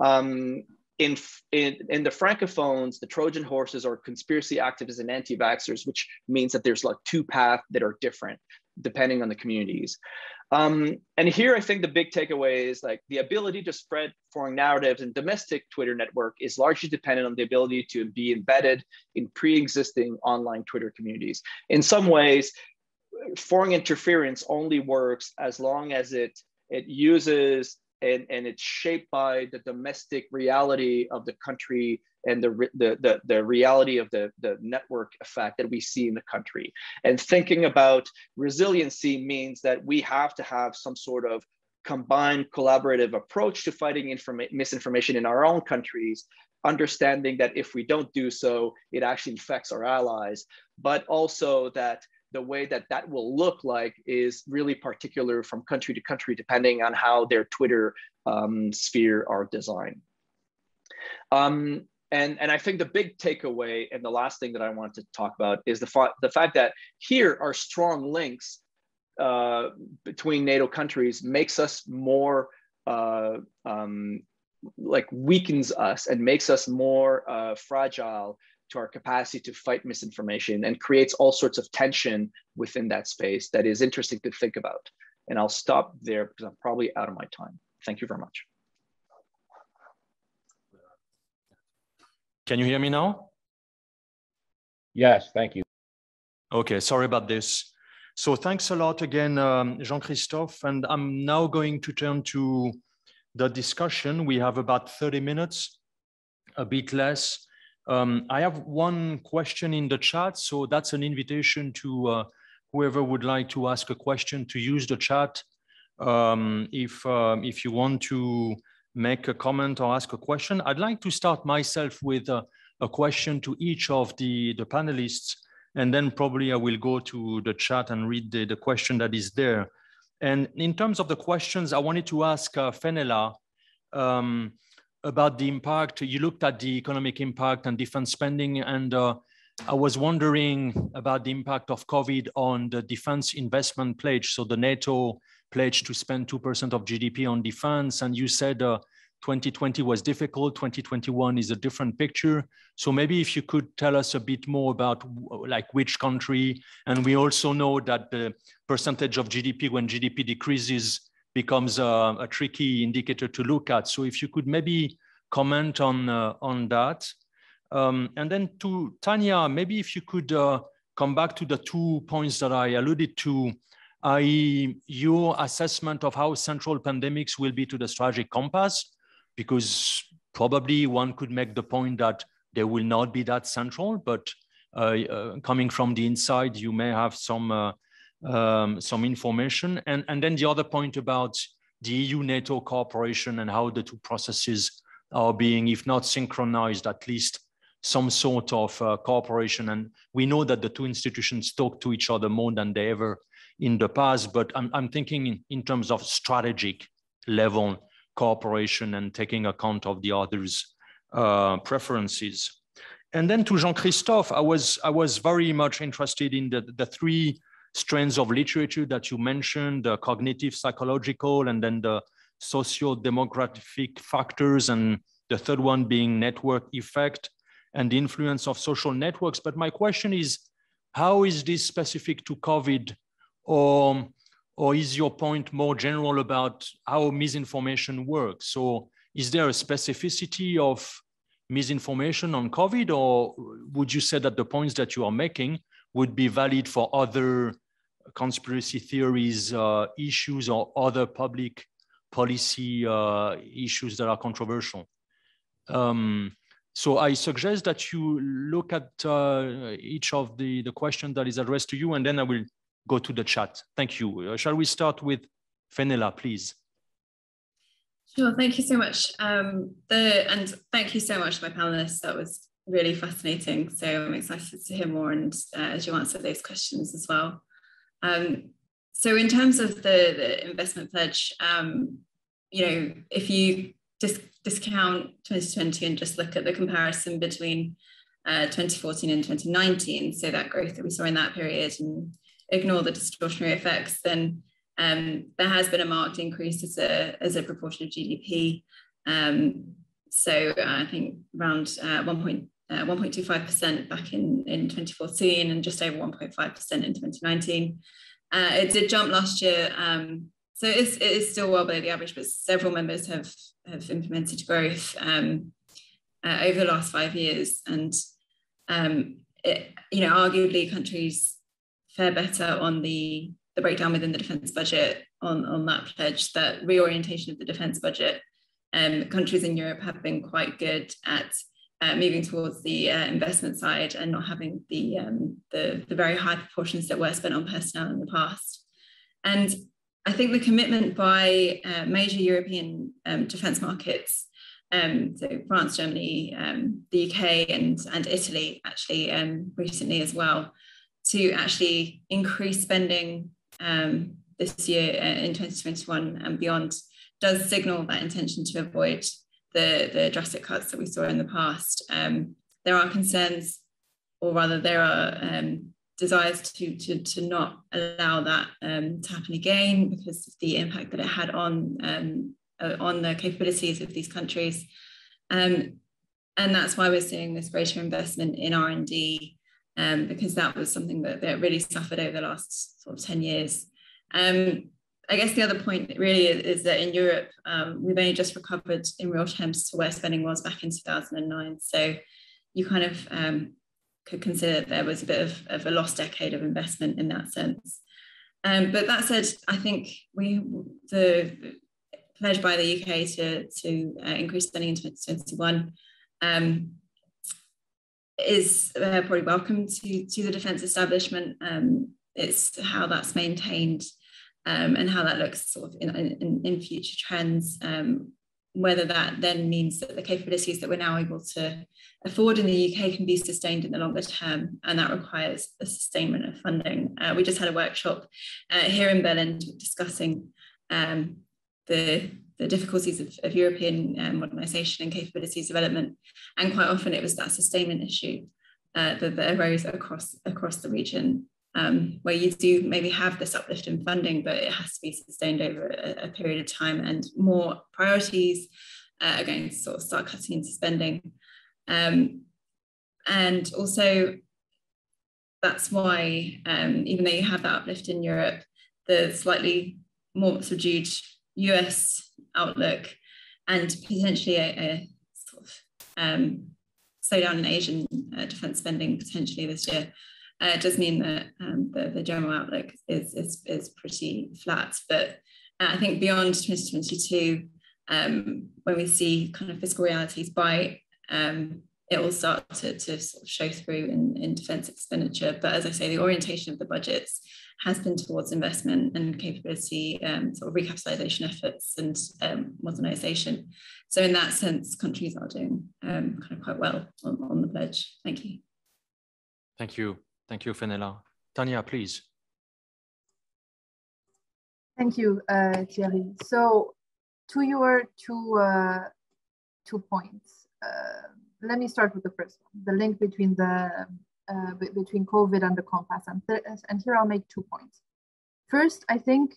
In the Francophones, the Trojan horses are conspiracy activists and anti-vaxxers, which means that there's like two paths that are different depending on the communities. And here I think the big takeaway is like the ability to spread foreign narratives in domestic Twitter network is largely dependent on the ability to be embedded in pre-existing online Twitter communities. In some ways, foreign interference only works as long as it uses and it's shaped by the domestic reality of the country and the reality of the network effect that we see in the country. And thinking about resiliency means that we have to have some sort of combined collaborative approach to fighting misinformation in our own countries, understanding that if we don't do so, it actually affects our allies, but also that the way that that will look like is really particular from country to country, depending on how their Twitter sphere are designed. And I think the big takeaway and the last thing that I want to talk about is the fact that here are strong links between NATO countries makes us more, like weakens us and makes us more fragile to our capacity to fight misinformation and creates all sorts of tension within that space that is interesting to think about. And I'll stop there because I'm probably out of my time. Thank you very much. Can you hear me now? Yes, thank you. Okay, sorry about this. So thanks a lot again, Jean-Christophe. And I'm now going to turn to the discussion. We have about 30 minutes, a bit less. I have one question in the chat, so that's an invitation to whoever would like to ask a question to use the chat. If you want to make a comment or ask a question, I'd like to start myself with a question to each of the panelists, and then probably I will go to the chat and read the question that is there. And in terms of the questions, I wanted to ask Fenella, about the impact. You looked at the economic impact and defense spending, and I was wondering about the impact of COVID on the defense investment pledge. So the NATO pledge to spend 2% of GDP on defense, and you said 2020 was difficult, 2021 is a different picture. So maybe if you could tell us a bit more about like which country, and we also know that the percentage of GDP when GDP decreases becomes a tricky indicator to look at. So if you could maybe comment on that. And then to Tania, maybe if you could come back to the 2 points that I alluded to, i.e. your assessment of how central pandemics will be to the strategic compass, because probably one could make the point that they will not be that central, but coming from the inside, you may have some information. And then the other point about the EU-NATO cooperation and how the two processes are being, if not synchronized, at least some sort of cooperation. And we know that the two institutions talk to each other more than they ever in the past, but I'm thinking in terms of strategic level cooperation and taking account of the others' preferences. And then to Jean-Christophe, I was very much interested in the three strands of literature that you mentioned, the cognitive, psychological, and then the socio-demographic factors, and the third one being network effect and the influence of social networks. But my question is, how is this specific to COVID, or is your point more general about how misinformation works? So is there a specificity of misinformation on COVID, or would you say that the points that you are making would be valid for other conspiracy theories issues or other public policy issues that are controversial? So I suggest that you look at each of the questions that is addressed to you, and then I will go to the chat. Thank you. Shall we start with Fenella, please? Sure, thank you so much. And thank you so much to my panelists. That was really fascinating. So I'm excited to hear more, and as you answer those questions as well. So in terms of the investment pledge, you know, if you discount 2020 and just look at the comparison between 2014 and 2019, so that growth that we saw in that period, and ignore the distortionary effects, then there has been a marked increase as a proportion of GDP. So I think around 1.25% back in 2014 and just over 1.5% in 2019. It did jump last year. So it is still well below the average, but several members have implemented growth over the last 5 years. And, you know, arguably countries fare better on the breakdown within the defence budget on that pledge, that reorientation of the defence budget. Countries in Europe have been quite good at moving towards the investment side and not having the very high proportions that were spent on personnel in the past. And I think the commitment by major European defence markets, so France, Germany, the UK and Italy actually recently as well, to actually increase spending this year in 2021 and beyond, does signal that intention to avoid the drastic cuts that we saw in the past. There are concerns, or rather there are desires to not allow that to happen again because of the impact that it had on the capabilities of these countries. And that's why we're seeing this greater investment in R&D, because that was something that really suffered over the last sort of 10 years. I guess the other point really is that in Europe, we've only just recovered in real terms to where spending was back in 2009. So you kind of could consider that there was a bit of a lost decade of investment in that sense. But that said, I think the pledge by the UK to increase spending in 2021 is probably welcome to the defence establishment. It's how that's maintained and how that looks sort of in future trends, whether that then means that the capabilities that we're now able to afford in the UK can be sustained in the longer term, and that requires the sustainment of funding. We just had a workshop here in Berlin discussing the difficulties of European modernisation and capabilities development, and quite often it was that sustainment issue that arose across the region, where you do maybe have this uplift in funding, but it has to be sustained over a period of time, and more priorities are going to sort of start cutting into spending. And also that's why, even though you have that uplift in Europe, the slightly more subdued US outlook and potentially a sort of slowdown in Asian defence spending potentially this year, does mean that the general outlook is pretty flat. But I think beyond 2022, when we see kind of fiscal realities bite, it will start to sort of show through in defence expenditure. But as I say, the orientation of the budgets has been towards investment and capability, sort of recapitalisation efforts and modernisation. So in that sense, countries are doing kind of quite well on the pledge. Thank you. Thank you. Thank you, Fenella. Tania, please. Thank you, Thierry. So to your two points, let me start with the first one, the link between the between COVID and the Compass. And here I'll make 2 points. First, I think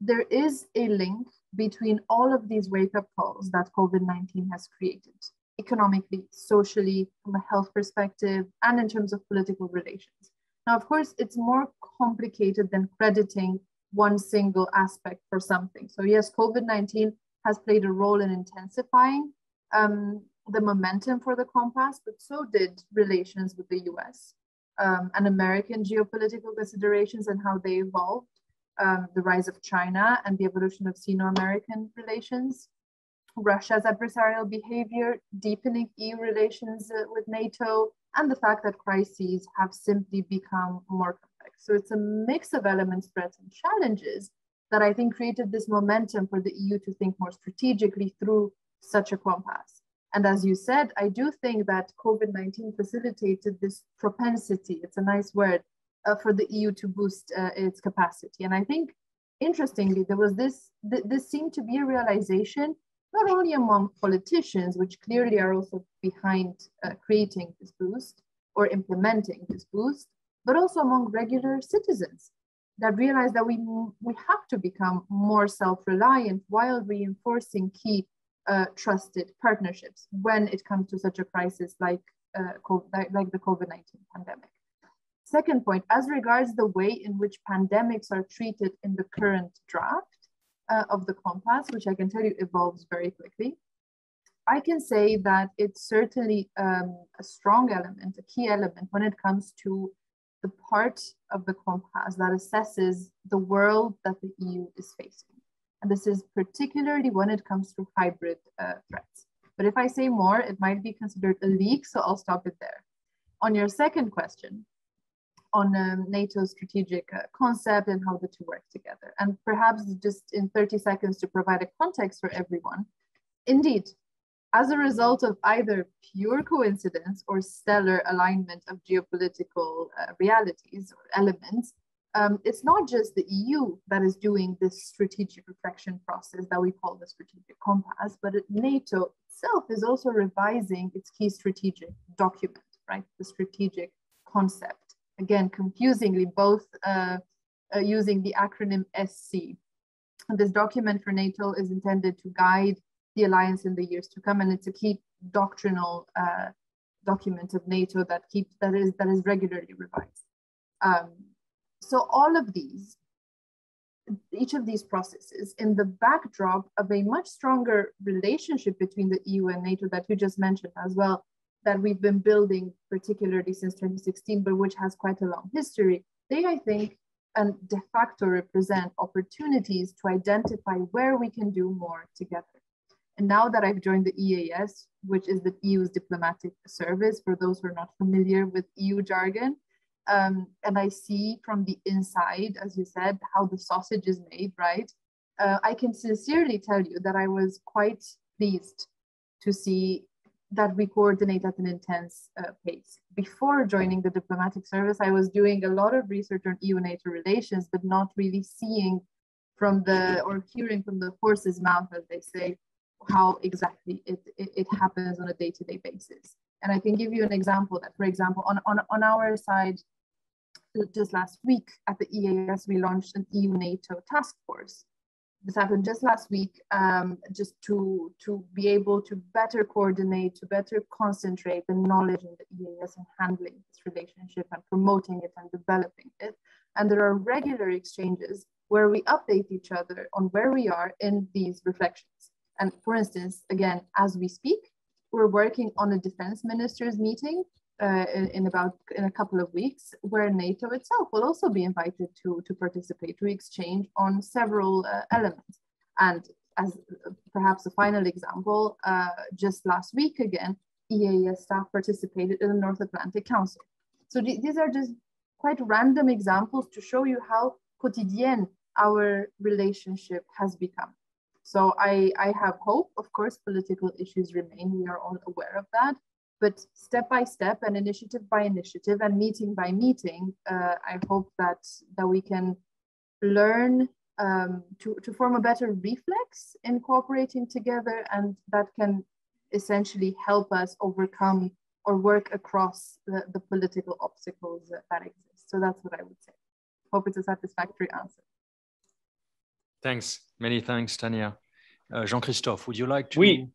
there is a link between all of these wake-up calls that COVID-19 has created, economically, socially, from a health perspective, and in terms of political relations. Now, of course, it's more complicated than crediting one single aspect for something. So yes, COVID-19 has played a role in intensifying the momentum for the Compass, but so did relations with the US and American geopolitical considerations and how they evolved, the rise of China and the evolution of Sino-American relations, Russia's adversarial behavior, deepening EU relations with NATO, and the fact that crises have simply become more complex. So it's a mix of elements, threats, and challenges that I think created this momentum for the EU to think more strategically through such a compass. And as you said, I do think that COVID-19 facilitated this propensity, it's a nice word, for the EU to boost its capacity. And I think, interestingly, there was this seemed to be a realization, not only among politicians, which clearly are also behind creating this boost or implementing this boost, but also among regular citizens that realize that we have to become more self-reliant while reinforcing key trusted partnerships when it comes to such a crisis like the COVID-19 pandemic. Second point, as regards the way in which pandemics are treated in the current draft of the Compass, which I can tell you evolves very quickly, I can say that it's certainly a strong element, a key element when it comes to the part of the Compass that assesses the world that the EU is facing. And this is particularly when it comes to hybrid threats. But if I say more, it might be considered a leak, so I'll stop it there. On your second question, on NATO's strategic concept and how the two work together. And perhaps just in 30 seconds to provide a context for everyone. Indeed, as a result of either pure coincidence or stellar alignment of geopolitical realities or elements, it's not just the EU that is doing this strategic reflection process that we call the strategic compass, but NATO itself is also revising its key strategic document, right? The strategic concept. Again, confusingly, both using the acronym SC. And this document for NATO is intended to guide the alliance in the years to come, and it's a key doctrinal document of NATO that is regularly revised. So all of these, each of these processes in the backdrop of a much stronger relationship between the EU and NATO that you just mentioned as well, that we've been building particularly since 2016, but which has quite a long history, they, I think, and de facto represent opportunities to identify where we can do more together. And now that I've joined the IISS, which is the EU's diplomatic service, for those who are not familiar with EU jargon, and I see from the inside, as you said, how the sausage is made, right? I can sincerely tell you that I was quite pleased to see that we coordinate at an intense pace. Before joining the diplomatic service, I was doing a lot of research on EU-NATO relations, but not really seeing or hearing from the horse's mouth, as they say, how exactly it happens on a day-to-day basis. And I can give you an example that, for example, on our side, just last week at the IISS, we launched an EU-NATO task force. This happened just last week, just to be able to better coordinate, to better concentrate the knowledge in the IISS and handling this relationship and promoting it and developing it. And there are regular exchanges where we update each other on where we are in these reflections. And for instance, again, as we speak, we're working on a defense ministers meeting in a couple of weeks, where NATO itself will also be invited to participate, to exchange on several elements. And as perhaps a final example, just last week again, IISS staff participated in the North Atlantic Council. So these are just quite random examples to show you how quotidienne our relationship has become. So I have hope. Of course, political issues remain. We are all aware of that. But step by step and initiative by initiative and meeting by meeting, I hope that we can learn to form a better reflex in cooperating together, and that can essentially help us overcome or work across the political obstacles that exist. So that's what I would say. Hope it's a satisfactory answer. Thanks. Many thanks, Tania. Jean-Christophe, would you like to? Oui,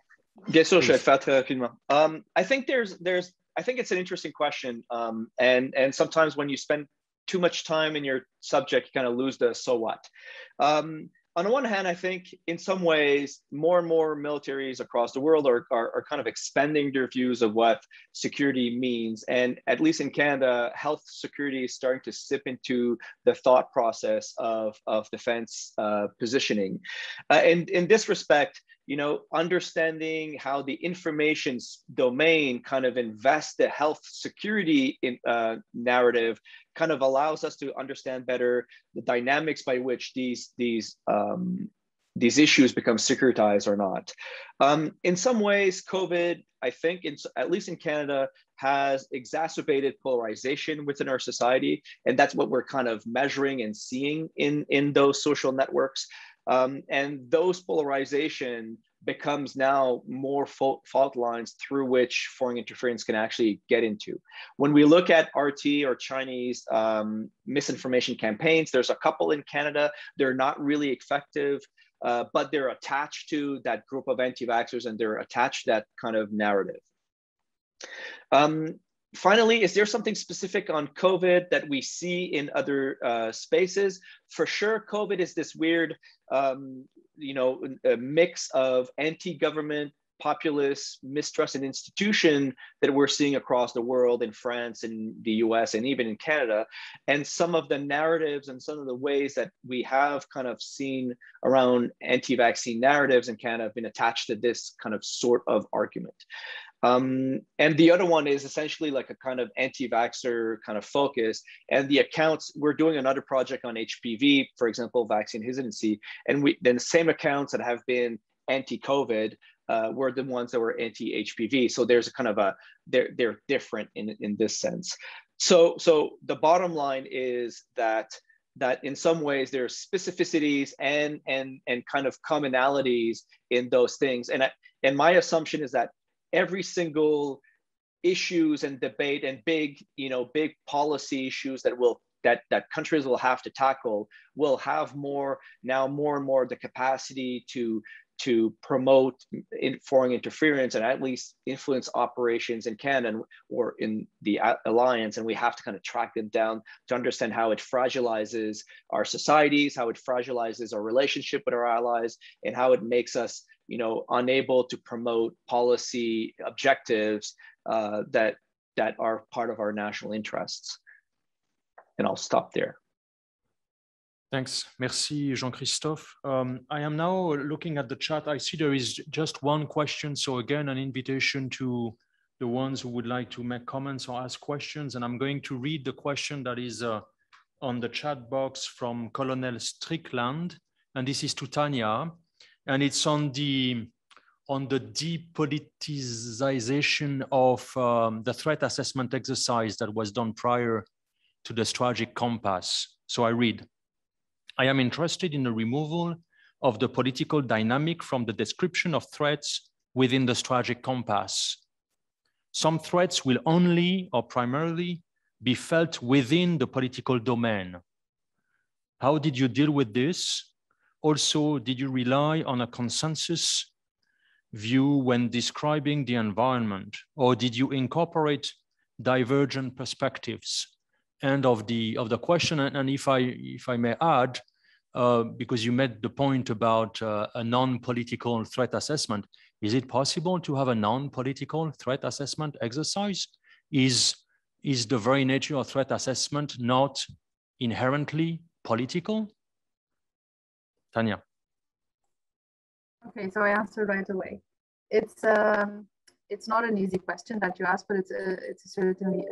bien sûr, je vais faire très rapidement. I think I think it's an interesting question. And sometimes when you spend too much time in your subject, you kind of lose the so what. On the one hand, I think in some ways, more and more militaries across the world are kind of expanding their views of what security means. And at least in Canada, health security is starting to sip into the thought process of defense positioning. And in this respect, you know, understanding how the information domain kind of invests the health security in, narrative kind of allows us to understand better the dynamics by which these issues become securitized or not. In some ways, COVID, I think, at least in Canada, has exacerbated polarization within our society. And that's what we're kind of measuring and seeing in those social networks. And those polarization becomes now more fault lines through which foreign interference can actually get into. When we look at RT or Chinese misinformation campaigns, there's a couple in Canada. They're not really effective, but they're attached to that group of anti-vaxxers and they're attached to that kind of narrative. Finally, is there something specific on COVID that we see in other spaces? For sure, COVID is this weird, you know, a mix of anti-government, populist, mistrust in institution that we're seeing across the world, in France, in the US, and even in Canada. And some of the narratives and some of the ways that we have kind of seen around anti-vaccine narratives in Canada have been attached to this kind of sort of argument. And the other one is essentially like a kind of anti-vaxxer kind of focus. And the accounts, we're doing another project on HPV, for example, vaccine hesitancy. And then the same accounts that have been anti-COVID were the ones that were anti-HPV. So there's a kind of a, they're different in this sense. So the bottom line is that in some ways there's specificities and kind of commonalities in those things. And my assumption is that every single issues and debate and big policy issues that countries will have to tackle will have more and more the capacity to promote foreign interference and at least influence operations in Canada or in the alliance. And we have to kind of track them down to understand how it fragilizes our societies, how it fragilizes our relationship with our allies, and how it makes us, you know, unable to promote policy objectives that are part of our national interests. And I'll stop there. Thanks. Merci, Jean-Christophe. I am now looking at the chat. I see there is just one question. So again, an invitation to the ones who would like to make comments or ask questions. And I'm going to read the question that is on the chat box from Colonel Strickland. And this is to Tania. And it's on the depoliticization of the threat assessment exercise that was done prior to the strategic compass. So I read, I am interested in the removal of the political dynamic from the description of threats within the strategic compass. Some threats will only or primarily be felt within the political domain. How did you deal with this? Also, did you rely on a consensus view when describing the environment, or did you incorporate divergent perspectives? End of the question. And if I may add, because you made the point about a non-political threat assessment, is it possible to have a non-political threat assessment exercise? Is the very nature of threat assessment not inherently political? Tania. Okay, so I answer right away. It's not an easy question that you asked, but it's certainly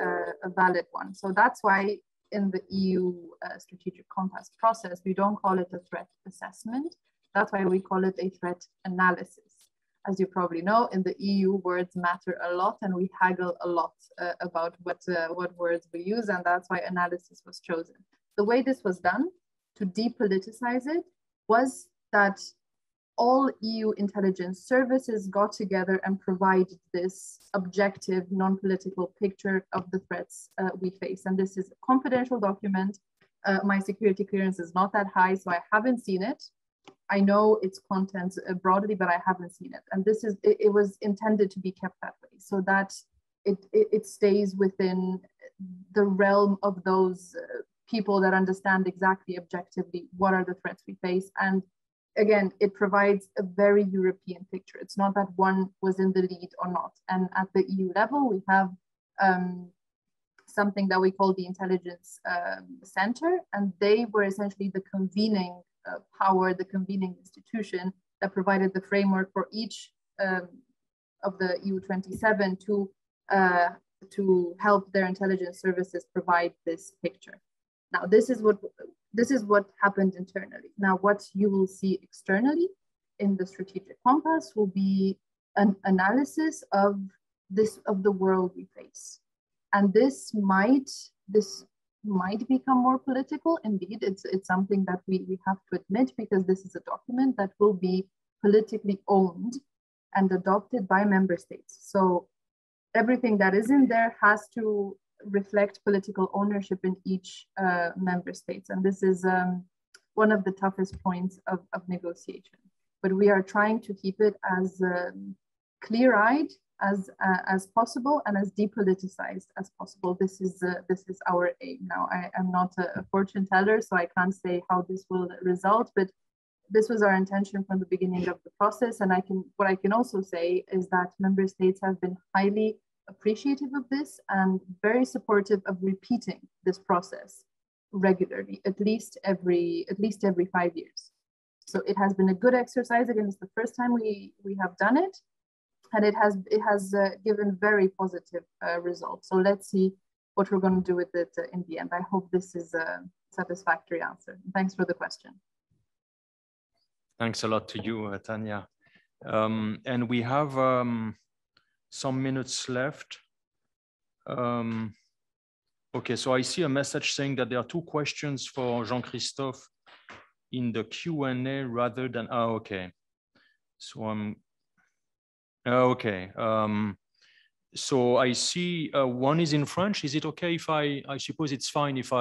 a valid one. So that's why in the EU strategic compass process, we don't call it a threat assessment. That's why we call it a threat analysis. As you probably know, in the EU, words matter a lot, and we haggle a lot about what words we use, and that's why analysis was chosen. The way this was done to depoliticize it was that all EU intelligence services got together and provided this objective, non-political picture of the threats we face. And this is a confidential document. My security clearance is not that high, so I haven't seen it. I know its contents broadly, but I haven't seen it. And this is, it was intended to be kept that way, so that it stays within the realm of those people that understand exactly objectively what are the threats we face. And again, it provides a very European picture. It's not that one was in the lead or not. And at the EU level, we have something that we call the Intelligence Center, and they were essentially the convening power, the convening institution that provided the framework for each of the EU 27 to help their intelligence services provide this picture. Now, this is what happened internally. Now, what you will see externally in the strategic compass will be an analysis of the world we face, and this might become more political. Indeed, it's something that we have to admit, because this is a document that will be politically owned and adopted by member states. So everything that is in there has to reflect political ownership in each member states. And this is one of the toughest points of negotiation. But we are trying to keep it as clear-eyed as possible and as depoliticized as possible. This is our aim. Now, I am not a fortune teller, so I can't say how this will result, but this was our intention from the beginning of the process. And what I can also say is that member states have been highly appreciative of this and very supportive of repeating this process regularly, at least every 5 years. So it has been a good exercise. Again, it's the first time we have done it, and it has given very positive results. So let's see what we're going to do with it in the end. I hope this is a satisfactory answer. Thanks for the question. Thanks a lot to you, Tania. And we have some minutes left. Okay, so I see a message saying that there are 2 questions for Jean-Christophe in the Q&A rather than, okay. So okay. So I see one is in French. Is it okay if I suppose it's fine if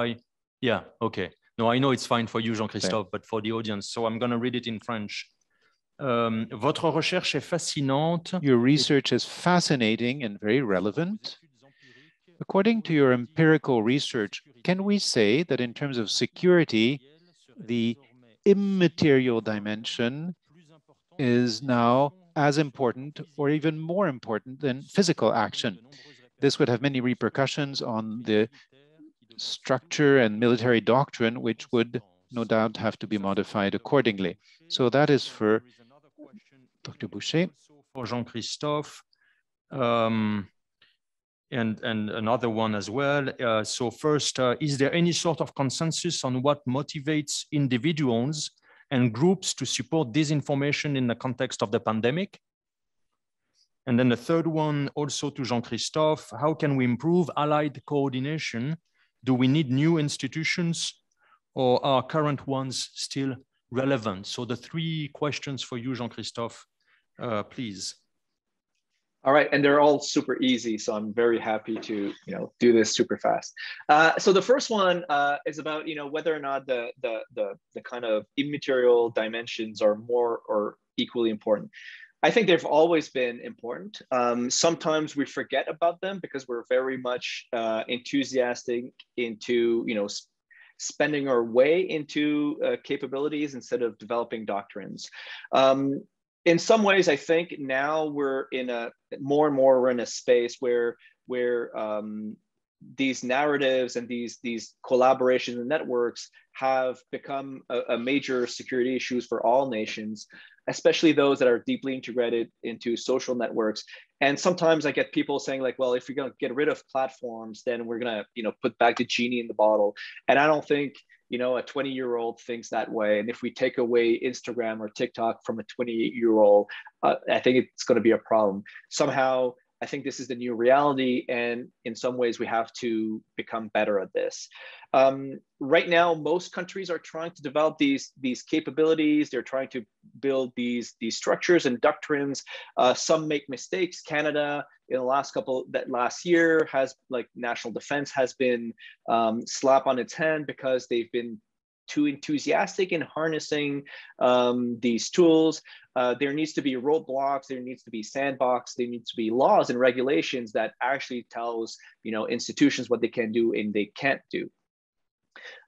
yeah, okay. No, I know it's fine for you, Jean-Christophe, but for the audience. So I'm going to read it in French. Votre recherche est fascinante. Your research is fascinating and very relevant. According to your empirical research, can we say that in terms of security, the immaterial dimension is now as important or even more important than physical action? This would have many repercussions on the structure and military doctrine, which would no doubt have to be modified accordingly. So that is for Dr. Boucher. For Jean-Christophe, and another one as well. So first, is there any sort of consensus on what motivates individuals and groups to support disinformation in the context of the pandemic? And then the third one, also to Jean-Christophe, how can we improve allied coordination? Do we need new institutions, or are current ones still relevant? So the 3 questions for you, Jean-Christophe, please. All right, and they're all super easy, so I'm very happy to do this super fast. So the first one is about whether or not the kind of immaterial dimensions are more or equally important. I think they've always been important. Sometimes we forget about them because we're very much enthusiastic into spending our way into capabilities instead of developing doctrines. In some ways, I think now we're in more and more we're in a space where these narratives and these collaborations and networks have become a major security issues for all nations, especially those that are deeply integrated into social networks. And sometimes I get people saying like, well, if you're going to get rid of platforms, then we're going to put back the genie in the bottle. And I don't think a 20-year-old thinks that way. And if we take away Instagram or TikTok from a 28-year-old, I think it's going to be a problem. Somehow I think this is the new reality, and in some ways we have to become better at this. Right now, most countries are trying to develop these capabilities. They're trying to build these structures and doctrines. Some make mistakes. Canada, in the last year, has, like, national defense has been slapped on its hand because they've been too enthusiastic in harnessing these tools. There needs to be roadblocks, there needs to be sandbox, there needs to be laws and regulations that actually tells, you know, institutions what they can do and they can't do.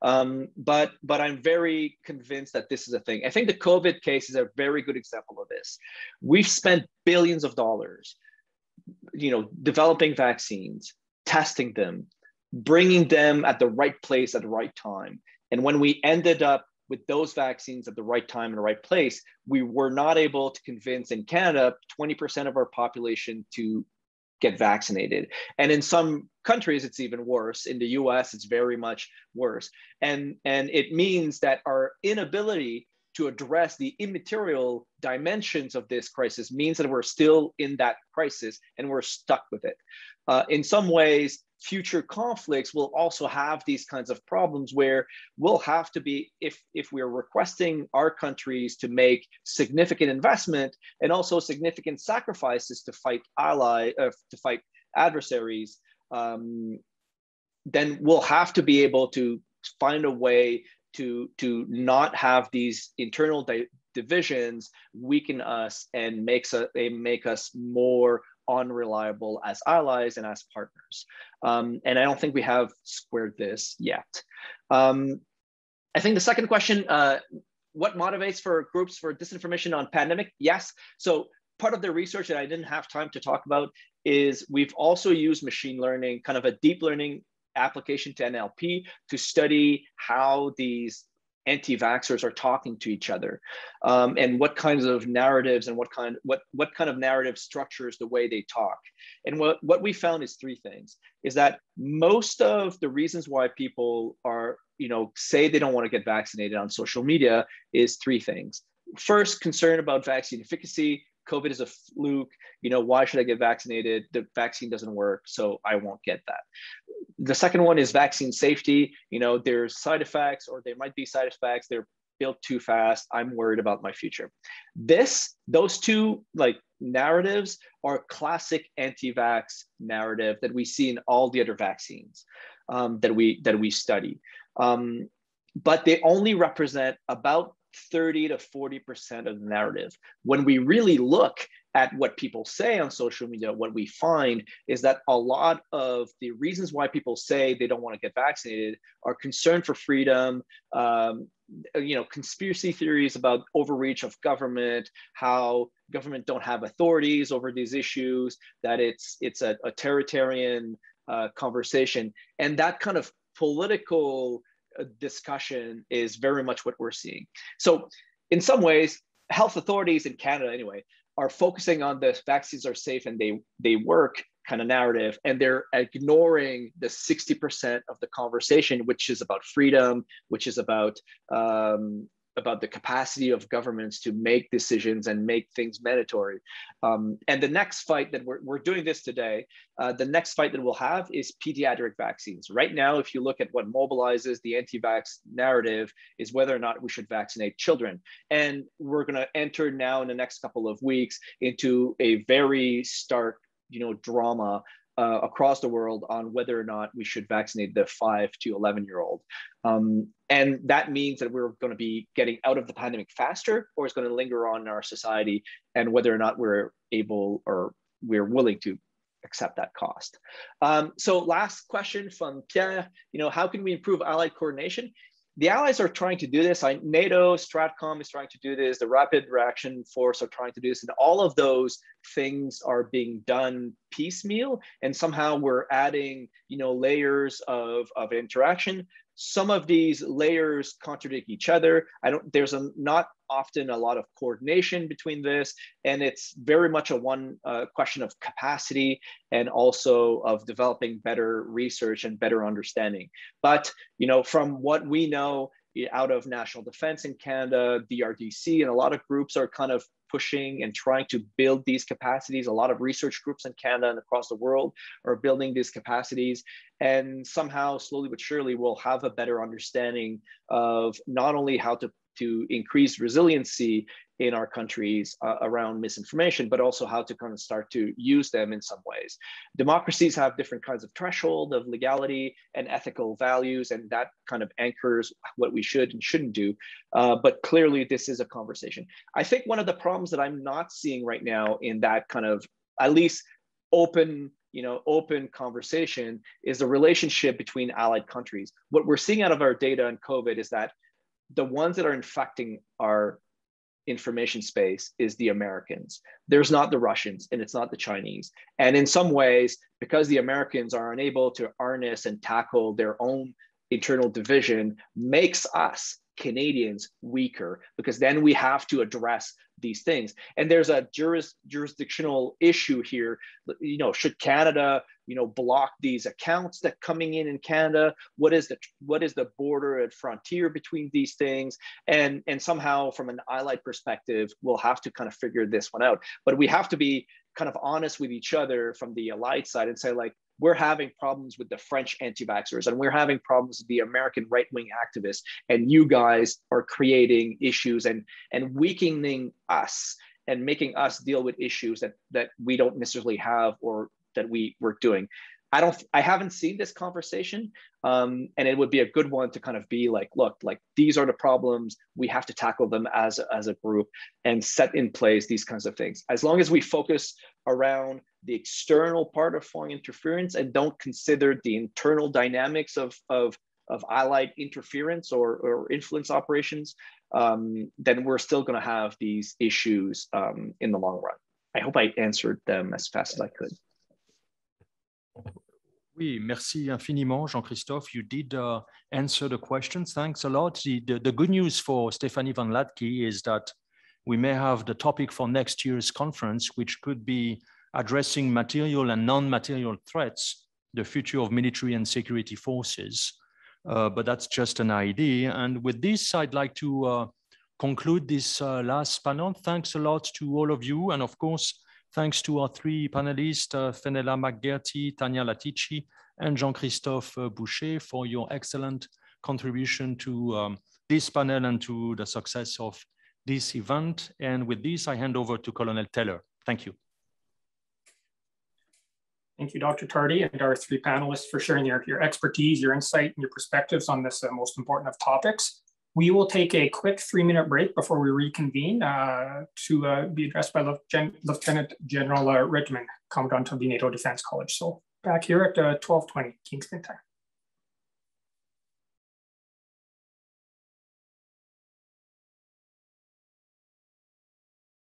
But I'm very convinced that this is a thing. I think the COVID case is a very good example of this. We've spent billions of dollars, you know, developing vaccines, testing them, bringing them at the right place at the right time. And when we ended up with those vaccines at the right time in the right place, we were not able to convince in Canada 20% of our population to get vaccinated. And in some countries, it's even worse. In the US, it's very much worse. And it means that our inability to address the immaterial dimensions of this crisis means that we're still in that crisis and we're stuck with it. In some ways, future conflicts will also have these kinds of problems where we'll have to be, if we're requesting our countries to make significant investment and also significant sacrifices to fight adversaries, then we'll have to be able to find a way to not have these internal divisions weaken us and make us more unreliable as allies and as partners. And I don't think we have squared this yet. I think the second question, what motivates for groups for disinformation on pandemic? Yes, so part of the research that I didn't have time to talk about is we've also used machine learning, kind of a deep learning application to NLP, to study how these anti-vaxxers are talking to each other, and what kinds of narratives and what kind of narrative structures the way they talk. And what we found is three things: is that most of the reasons why people are, you know, say they don't want to get vaccinated on social media is three things. First, concern about vaccine efficacy. COVID is a fluke, you know, why should I get vaccinated? The vaccine doesn't work, so I won't get that. The second one is vaccine safety. You know, there's side effects, or there might be side effects, they're built too fast, I'm worried about my future. Those two, like, narratives are classic anti-vax narrative that we see in all the other vaccines that we study. But they only represent about 30 to 40% of the narrative. When we really look at what people say on social media, what we find is that a lot of the reasons why people say they don't want to get vaccinated are concern for freedom, you know, conspiracy theories about overreach of government, how government don't have authorities over these issues, that it's a authoritarian conversation. And that kind of political discussion is very much what we're seeing. So in some ways, health authorities in Canada anyway are focusing on the vaccines are safe and they work kind of narrative, and they're ignoring the 60% of the conversation, which is about freedom, which is about the capacity of governments to make decisions and make things mandatory. And the next fight that we're doing this today, the next fight that we'll have is pediatric vaccines. Right now, if you look at what mobilizes the anti-vax narrative is whether or not we should vaccinate children. And we're gonna enter now in the next couple of weeks into a very stark, you know, drama across the world on whether or not we should vaccinate the 5 to 11-year-old. And that means that we're going to be getting out of the pandemic faster, or it's going to linger on in our society, and whether or not we're able or we're willing to accept that cost. So last question from Pierre, you know, how can we improve allied coordination? The allies are trying to do this. NATO, Stratcom is trying to do this. The Rapid Reaction Force are trying to do this. And all of those things are being done piecemeal. And somehow we're adding, you know, layers of interaction. Some of these layers contradict each other. There's not often a lot of coordination between this. And it's very much a question of capacity and also of developing better research and better understanding. But, you know, from what we know out of national defense in Canada, the RDC, and a lot of groups are kind of pushing and trying to build these capacities. A lot of research groups in Canada and across the world are building these capacities. And somehow, slowly but surely, we'll have a better understanding of not only how to increase resiliency in our countries around misinformation, but also how to kind of start to use them in some ways. Democracies have different kinds of threshold of legality and ethical values, and that kind of anchors what we should and shouldn't do. But clearly, this is a conversation. I think one of the problems that I'm not seeing right now in that kind of, at least open conversation, is the relationship between allied countries. What we're seeing out of our data on COVID is that the ones that are infecting our information space is the Americans. There's not the Russians and it's not the Chinese. And in some ways, because the Americans are unable to harness and tackle their own internal division, makes us Canadians weaker, because then we have to address these things. And there's a jurisdictional issue here. Should Canada, block these accounts that coming in Canada? What is the border and frontier between these things? And somehow, from an allied perspective, we'll have to kind of figure this one out. But we have to be kind of honest with each other from the allied side and say, like, we're having problems with the French anti-vaxxers and we're having problems with the American right-wing activists, and you guys are creating issues and weakening us and making us deal with issues that we don't necessarily have or that we were doing. I haven't seen this conversation, and it would be a good one to kind of be like, look, like, these are the problems, we have to tackle them as a group and set in place these kinds of things. As long as we focus around the external part of foreign interference and don't consider the internal dynamics of allied interference or influence operations, then we're still going to have these issues in the long run. I hope I answered them as fast as I could. Oui, merci infiniment, Jean-Christophe. You did answer the questions. Thanks a lot. The good news for Stephanie Van Latke is that we may have the topic for next year's conference, which could be addressing material and non-material threats, the future of military and security forces. But that's just an idea. And with this, I'd like to conclude this last panel. Thanks a lot to all of you. And of course, thanks to our three panelists, Fenella, McGerty, Tania, Latici, and Jean-Christophe Boucher, for your excellent contribution to this panel and to the success of this event. And with this, I hand over to Colonel Teller. Thank you. Thank you, Dr. Tardy, and our three panelists for sharing your expertise, your insight, and your perspectives on this most important of topics. We will take a quick 3-minute break before we reconvene to be addressed by Lieutenant General Rittman, Commandant of the NATO Defense College. So back here at 12:20 Kingston time.